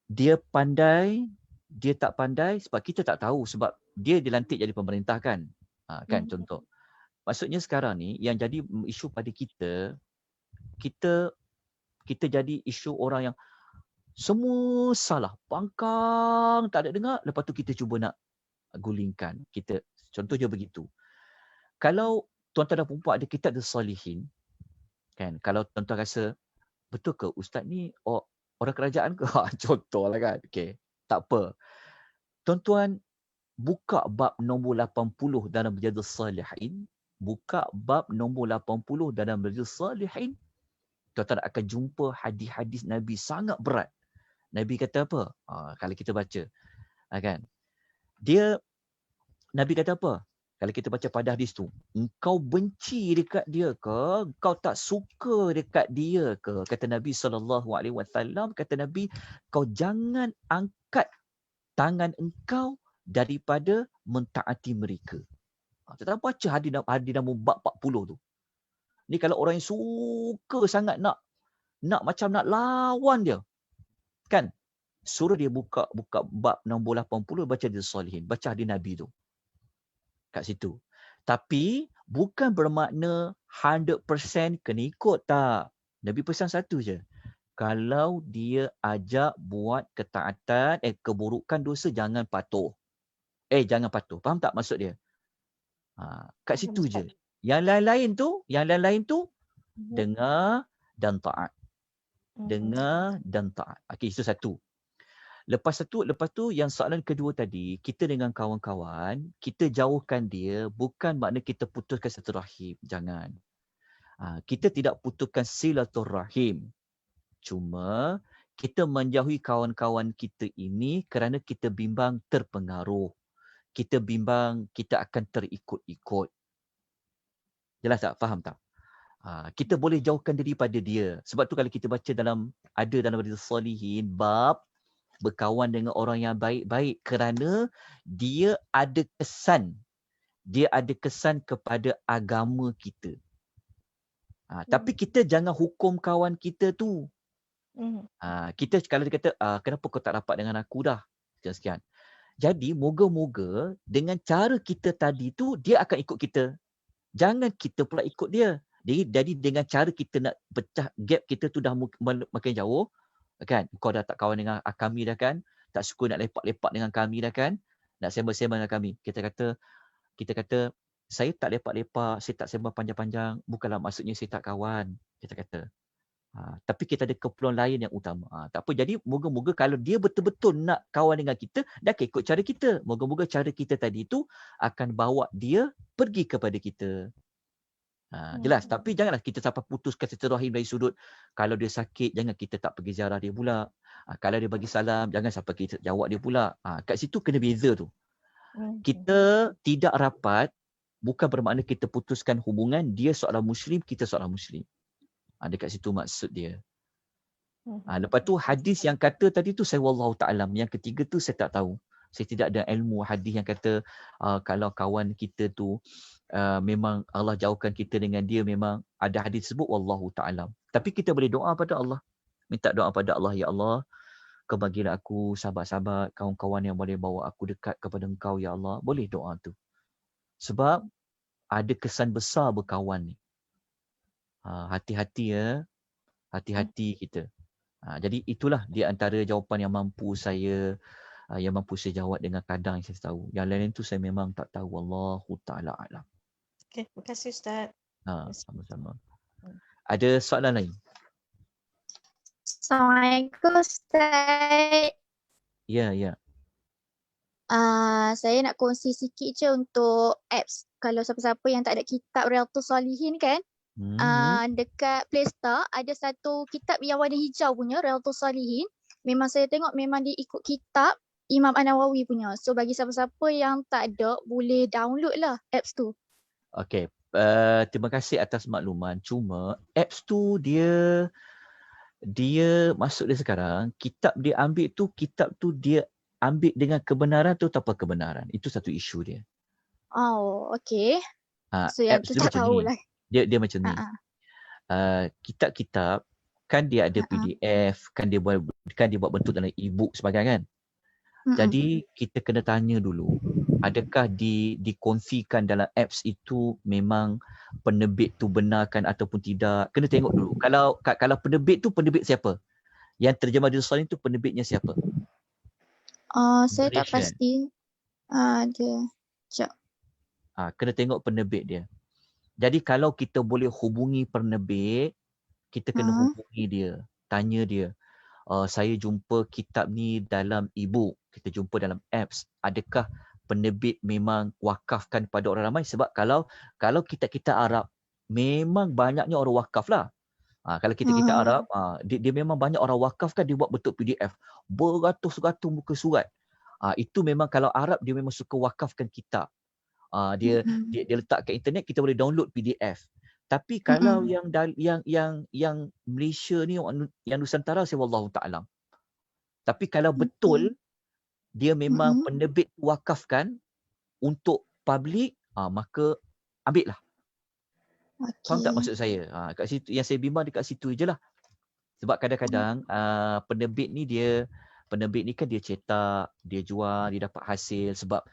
Dia pandai, dia tak pandai sebab kita tak tahu, sebab dia dilantik jadi pemerintah kan. Kan contoh. Maksudnya sekarang ni yang jadi isu pada kita jadi isu orang yang semua salah, pangkang, tak ada dengar, lepas tu kita cuba nak gulingkan. Contohnya begitu. Kalau tuan-tuan dan puan ada kitab As-Salihin, kan, kalau tuan-tuan rasa, betul ke ustaz ni orang kerajaan ke? Contohlah kan. Okey, tak apa. Tuan-tuan buka bab nombor 80 dalam Riyadhus Salihin, buka bab nombor 80 dalam Riyadhus Salihin, tuan-tuan akan jumpa hadis-hadis Nabi sangat berat. Nabi kata apa? Kalau kita baca, kan? Nabi kata apa? Kalau kita baca pada hadis tu, engkau benci dekat dia ke? Engkau tak suka dekat dia ke? Kata Nabi SAW, kata Nabi, kau jangan angkat tangan engkau daripada mentaati mereka. Kita baca hadis nombor bab 40 tu. Ni kalau orang yang suka sangat nak macam nak lawan dia, kan, suruh dia buka bab nombor 80, baca hadis Salihin, baca hadis Nabi tu kat situ. Tapi bukan bermakna 100% kena ikut, tak. Nabi pesan satu je. Kalau dia ajak buat ketaatan, keburukan, dosa, jangan patuh. Jangan patuh. Faham tak maksud dia? Kat situ je. Yang lain-lain tu dengar dan taat. Dengar dan taat. Okey, itu satu. Lepas tu yang soalan kedua tadi, kita dengan kawan-kawan, kita jauhkan dia, bukan makna kita putuskan silaturahim. Jangan. Kita tidak putuskan silaturahim. Cuma kita menjauhi kawan-kawan kita ini kerana kita bimbang terpengaruh. Kita bimbang kita akan terikut-ikut. Jelas tak? Faham tak? Kita boleh jauhkan daripada dia. Sebab tu kalau kita baca dalam Riyadhus Salihin, bab berkawan dengan orang yang baik-baik kerana dia ada kesan kepada agama kita. Tapi kita jangan hukum kawan kita tu. Kita kalau dia kata, kenapa kau tak rapat dengan aku dah? Sekian. Jadi moga-moga dengan cara kita tadi tu dia akan ikut kita. Jangan kita pula ikut dia. Jadi dengan cara kita nak pecah gap kita tu dah makin jauh, kan? Kau dah tak kawan dengan kami dah kan? Tak suka nak lepak-lepak dengan kami dah kan? Nak sembang-sembang dengan kami. Kita kata saya tak lepak-lepak, saya tak sembang panjang-panjang, bukanlah maksudnya saya tak kawan. Kita kata. Tapi kita ada keperluan lain yang utama. Tak apa. Jadi moga-moga kalau dia betul-betul nak kawan dengan kita, dia akan ikut cara kita. Moga-moga cara kita tadi tu akan bawa dia pergi kepada kita. Jelas. Tapi janganlah kita sampai putuskan silaturahim dari sudut kalau dia sakit, jangan kita tak pergi ziarah dia pula. Kalau dia bagi salam, jangan sampai kita jawab dia pula. Kat situ kena beza tu. Kita tidak rapat bukan bermakna kita putuskan hubungan, dia seorang Muslim, kita seorang Muslim. Dekat situ maksud dia. Lepas tu hadis yang kata tadi tu saya wallahu ta'alam. Yang ketiga tu saya tak tahu. Saya tidak ada ilmu hadis yang kata kalau kawan kita tu memang Allah jauhkan kita dengan dia, memang ada hadis sebut wallahu ta'alam. Tapi kita boleh doa pada Allah. Minta doa pada Allah, ya Allah, kau bagilah aku sahabat-sahabat, kawan-kawan yang boleh bawa aku dekat kepada engkau, ya Allah. Boleh doa tu. Sebab ada kesan besar berkawan ni. Hati-hati ya. Hati-hati kita. Jadi itulah di antara jawapan yang mampu saya yang mampu saya jawab dengan kadar yang saya tahu. Yang lain tu saya memang tak tahu. Wallahu ta'ala alam. Okay, terima kasih Ustaz. Sama-sama. Ada soalan lain? Assalamualaikum Ustaz. Ya. Saya nak kongsi sikit je untuk apps. Kalau siapa-siapa yang tak ada kitab Riyadhus Shalihin kan, dekat Play Store ada satu kitab yang warna hijau punya, Riyadhus Shalihin. Memang saya tengok memang dia ikut kitab Imam An-Nawawi punya. So bagi siapa-siapa yang tak ada, boleh download lah apps tu. Okey. Terima kasih atas makluman. Cuma apps tu dia masuk dia sekarang, kitab dia ambil dengan kebenaran tu tanpa kebenaran. Itu satu isu dia. Oh, okay. So yang Apps tu dia tak macam ni. tahulah. Dia macam ni. Kitab-kitab kan dia ada PDF, kan dia buat bentuk dalam e-book sebagainya kan. Jadi kita kena tanya dulu, adakah dikongsikan dalam apps itu memang penerbit tu benarkan ataupun tidak. Kena tengok dulu. Kalau penerbit tu penerbit siapa? Yang terjemah Riyadhus Shalihin tu penerbitnya siapa? Saya tak pasti. Dia. Sekejap. Kena tengok penerbit dia. Jadi kalau kita boleh hubungi penerbit, kita kena hubungi dia, tanya dia. Saya jumpa kitab ni dalam e-book, kita jumpa dalam apps. Adakah penerbit memang wakafkan kepada orang ramai? Sebab kalau kitab-kitab Arab, memang banyaknya orang wakaf lah. Kalau kitab-kitab Arab, dia memang banyak orang wakaf kan, dia buat bentuk PDF. Beratus-ratus muka surat. Itu memang kalau Arab, dia memang suka wakafkan kitab. Dia letak kat internet, kita boleh download PDF. Tapi kalau yang Malaysia ni, yang Nusantara, saya wallahu ta'ala. Tapi kalau betul dia memang penerbit wakafkan untuk public, maka ambil lah. Faham tak maksud saya? Kat situ, yang saya bimbang dekat situ je lah. Sebab kadang-kadang penerbit ni kan dia cetak, dia jual, dia dapat hasil sebab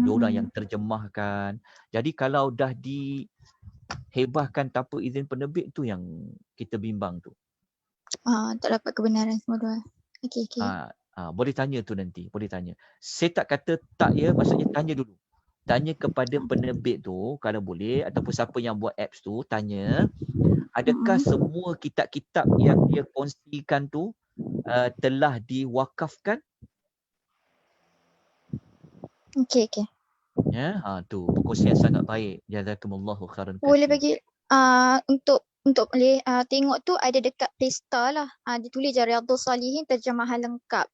diorang yang terjemahkan. Jadi kalau dah dihebahkan tanpa izin penerbit, tu yang kita bimbang tu. Tak dapat kebenaran semua tu. Okey. Boleh tanya tu nanti, boleh tanya. Saya tak kata tak ya, maksudnya tanya dulu. Tanya kepada penerbit tu kalau boleh, ataupun siapa yang buat apps tu, tanya adakah semua kitab-kitab yang dia kongsikan tu telah diwakafkan? Okey. Ya, tu perkongsian sangat baik. Jazakumullahu khairan. Boleh bagi untuk boleh tengok tu ada dekat Play Store lah. Dia tulis je Riyadhus Shalihin terjemahan lengkap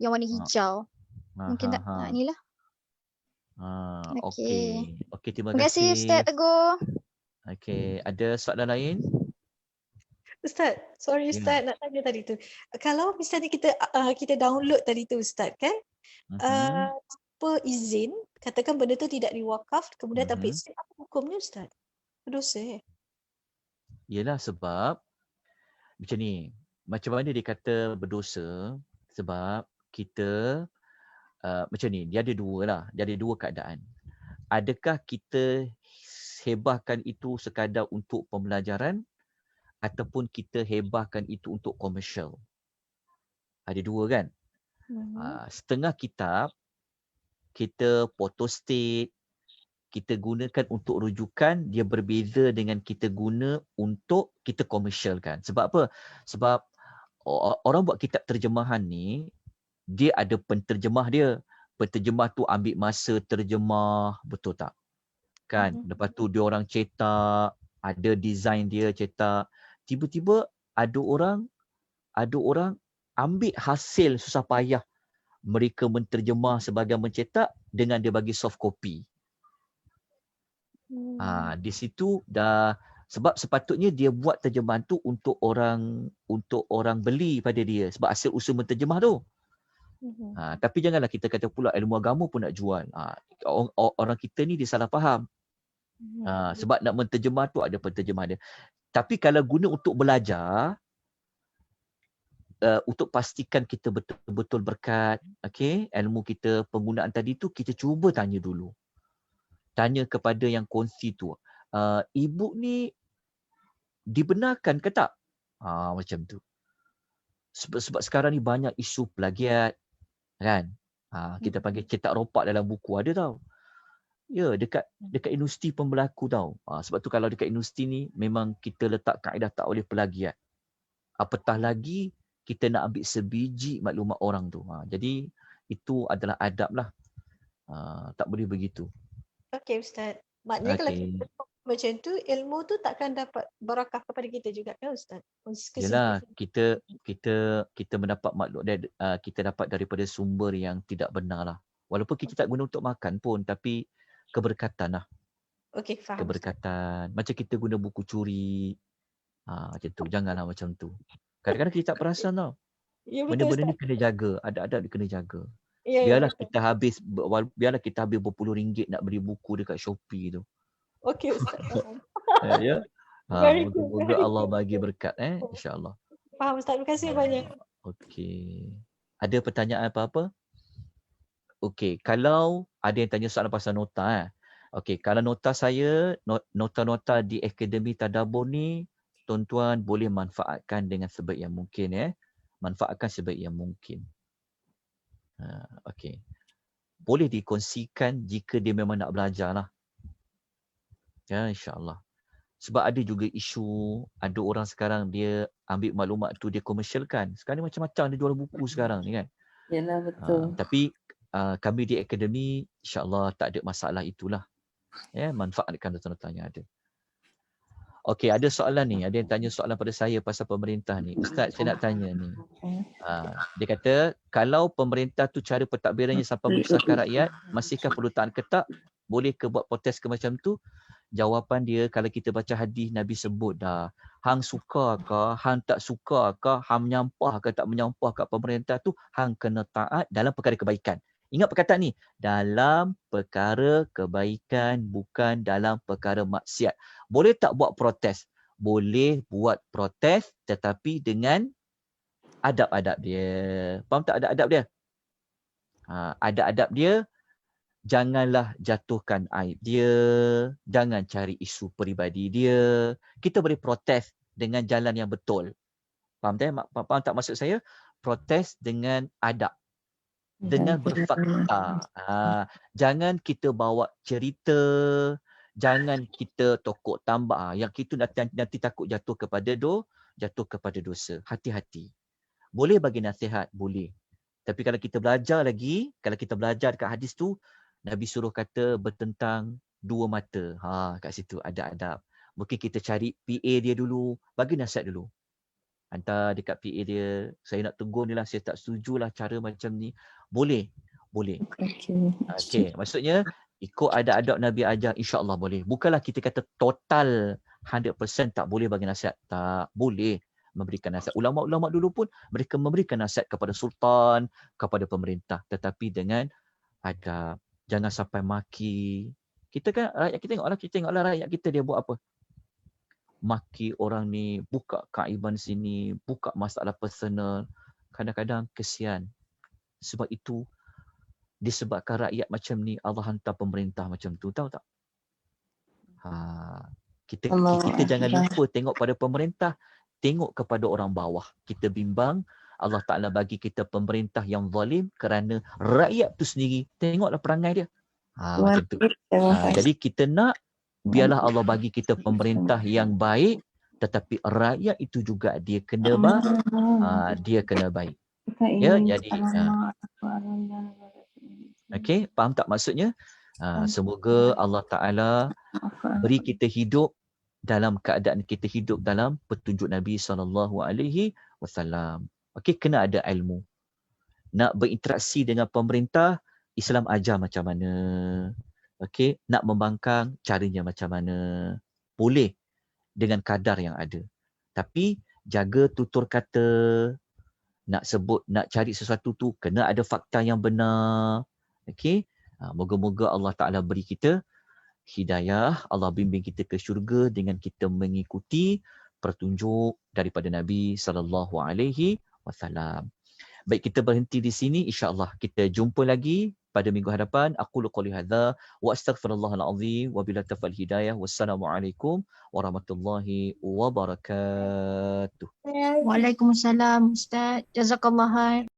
yang warna hijau. Mungkin tak ni lah. Okey, terima kasih. Terima kasih Ustaz Teguh. Okey, ada soalan lain? Ustaz, sorry Ustaz, nak tanya tadi tu. Kalau misalnya kita download tadi tu Ustaz kan, tanpa izin, katakan benda tu tidak diwakaf, kemudian tanpa izin, apa hukumnya Ustaz? Berdosa Yelah, sebab macam ni, macam mana dia kata berdosa? Sebab kita macam ni, dia ada dua keadaan. Adakah kita hebahkan itu sekadar untuk pembelajaran ataupun kita hebahkan itu untuk komersial? Ada dua kan? Setengah kitab kita photostat, kita gunakan untuk rujukan, dia berbeza dengan kita guna untuk kita komersialkan. Sebab apa? Sebab orang buat kitab terjemahan ni, dia ada penterjemah dia. Penterjemah tu ambil masa terjemah, betul tak? Kan? Lepas tu dia orang cetak, ada design dia cetak. Tiba-tiba ada orang ambil hasil susah payah mereka menterjemah sebagai mencetak dengan dia bagi soft copy. Di situ dah, sebab sepatutnya dia buat terjemahan tu untuk orang beli pada dia sebab hasil usul menterjemah tu. Tapi janganlah kita kata pula ilmu agama pun nak jual. Orang kita ni dia salah faham. Sebab nak menterjemah tu ada penterjemah dia. Tapi kalau guna untuk belajar, untuk pastikan kita betul-betul berkat, ilmu kita, penggunaan tadi tu, kita cuba tanya dulu. Tanya kepada yang kongsi tu, e-book ni dibenarkan ke tak? Macam tu. Sebab sekarang ni banyak isu plagiat, kan? Kita panggil cetak ropak dalam buku, ada tau. Ya, dekat universiti pun berlaku tau. Sebab tu kalau dekat universiti ni memang kita letak kaedah tak boleh pelagiat. Apatah lagi kita nak ambil sebiji maklumat orang tu. Jadi itu adalah adab lah. Tak boleh begitu. Okey Ustaz. Maknanya kalau Okey. kita macam tu, ilmu tu takkan dapat barakah kepada kita juga kan Ustaz? Yalah, kita mendapat maklum kita dapat daripada sumber yang tidak benar lah. Walaupun kita tak guna untuk makan pun, tapi keberkatan lah. Okey, faham. Keberkatan. Macam kita guna buku curi. Macam tu. Janganlah macam tu. Kadang-kadang kita tak perasan tau. Ya betul Benda-benda Ustaz. ni kena jaga. Adab-adab dia kena jaga. Ya, Biarlah betul. kita habis berpuluh ringgit nak beli buku dekat Shopee tu. Okey Ustaz. Faham. Ya. Very good, Moga-moga very Allah good. bagi berkat insya-Allah. Faham Ustaz. Terima kasih banyak. Okey. Ada pertanyaan apa-apa? Okey, kalau ada yang tanya soalan pasal nota Okey, kalau nota saya, nota-nota di Akademi Tadabbur ni, tuan-tuan boleh manfaatkan dengan sebaik yang mungkin Manfaatkan sebaik yang mungkin. Okey. Boleh dikongsikan jika dia memang nak belajar lah. Ya, insya-Allah. Sebab ada juga isu, ada orang sekarang dia ambil maklumat tu dia komersialkan. Sekarang ni macam-macam dia jual buku sekarang ni kan. Yalah, betul. Tapi kami di akademi insya-Allah tak ada masalah itulah. Ya, manfaatkan nota-nota yang ada. Okey, ada soalan ni. Ada yang tanya soalan pada saya pasal pemerintah ni. Ustaz, saya nak tanya ni. Dia kata, kalau pemerintah tu cara pentadbirannya sampai menyusahkan rakyat, masihkah perlu tahan ketat? Boleh ke buat protes ke macam tu? Jawapan dia, kalau kita baca hadis Nabi sebut dah, hang suka ke, hang tak suka ke, hang menyampah ke tak menyampah kat pemerintah tu, hang kena taat dalam perkara kebaikan. Ingat perkataan ni, dalam perkara kebaikan, bukan dalam perkara maksiat. Boleh tak buat protes? Boleh buat protes tetapi dengan adab-adab dia. Faham tak adab-adab dia? Adab-adab dia, janganlah jatuhkan aib dia, jangan cari isu peribadi dia. Kita boleh protes dengan jalan yang betul. Faham tak maksud saya? Protes dengan adab. Dengan berfakta. Jangan kita bawa cerita, jangan kita tokok tambah. Yang itu nanti takut jatuh kepada dosa. Hati-hati. Boleh bagi nasihat, boleh. Tapi kalau kita belajar lagi, kalau kita belajar dekat hadis tu, Nabi suruh kata bertentang dua mata. Kat situ ada adab. Mungkin kita cari PA dia dulu, bagi nasihat dulu. Hantar dekat PA dia, saya nak tegur ni lah, saya tak setujulah cara macam ni. Boleh. Okey, maksudnya ikut adab-adab Nabi ajar, insya-Allah boleh. Bukanlah kita kata total 100% tak boleh bagi nasihat. Tak boleh memberikan nasihat. Ulama-ulama dulu pun mereka memberikan nasihat kepada sultan, kepada pemerintah, tetapi dengan adab. Jangan sampai maki. Kita kan rakyat kita tengoklah rakyat kita dia buat apa. Maki orang ni, buka kaiban sini, buka masalah personal. Kadang-kadang kesian. Sebab itu disebabkan rakyat macam ni, Allah hantar pemerintah macam tu, tahu tak? Kita jangan lupa tengok pada pemerintah, tengok kepada orang bawah. Kita bimbang Allah Ta'ala bagi kita pemerintah yang zalim kerana rakyat tu sendiri, tengoklah perangai dia. Macam tu. Jadi kita nak, biarlah Allah bagi kita pemerintah yang baik, tetapi rakyat itu juga dia kena baik. Ya, jadi okey, faham tak maksudnya? Semoga Allah Ta'ala beri kita hidup dalam keadaan kita hidup dalam petunjuk Nabi SAW. Okey, kena ada ilmu. Nak berinteraksi dengan pemerintah, Islam ajar macam mana. Okey, nak membangkang, caranya macam mana. Boleh dengan kadar yang ada. Tapi jaga tutur kata, nak sebut, nak cari sesuatu tu, kena ada fakta yang benar. Okey, moga-moga Allah Ta'ala beri kita hidayah, Allah bimbing kita ke syurga dengan kita mengikuti petunjuk daripada Nabi SAW. Baik, kita berhenti di sini. InsyaAllah kita jumpa lagi pada minggu hadapan. Aqulu qouli hadza wa astaghfirullahal azim wa billahi taufiq hidayah. Wassalamualaikum warahmatullahi wabarakatuh. Waalaikumsalam Ustaz. Jazakallah khair.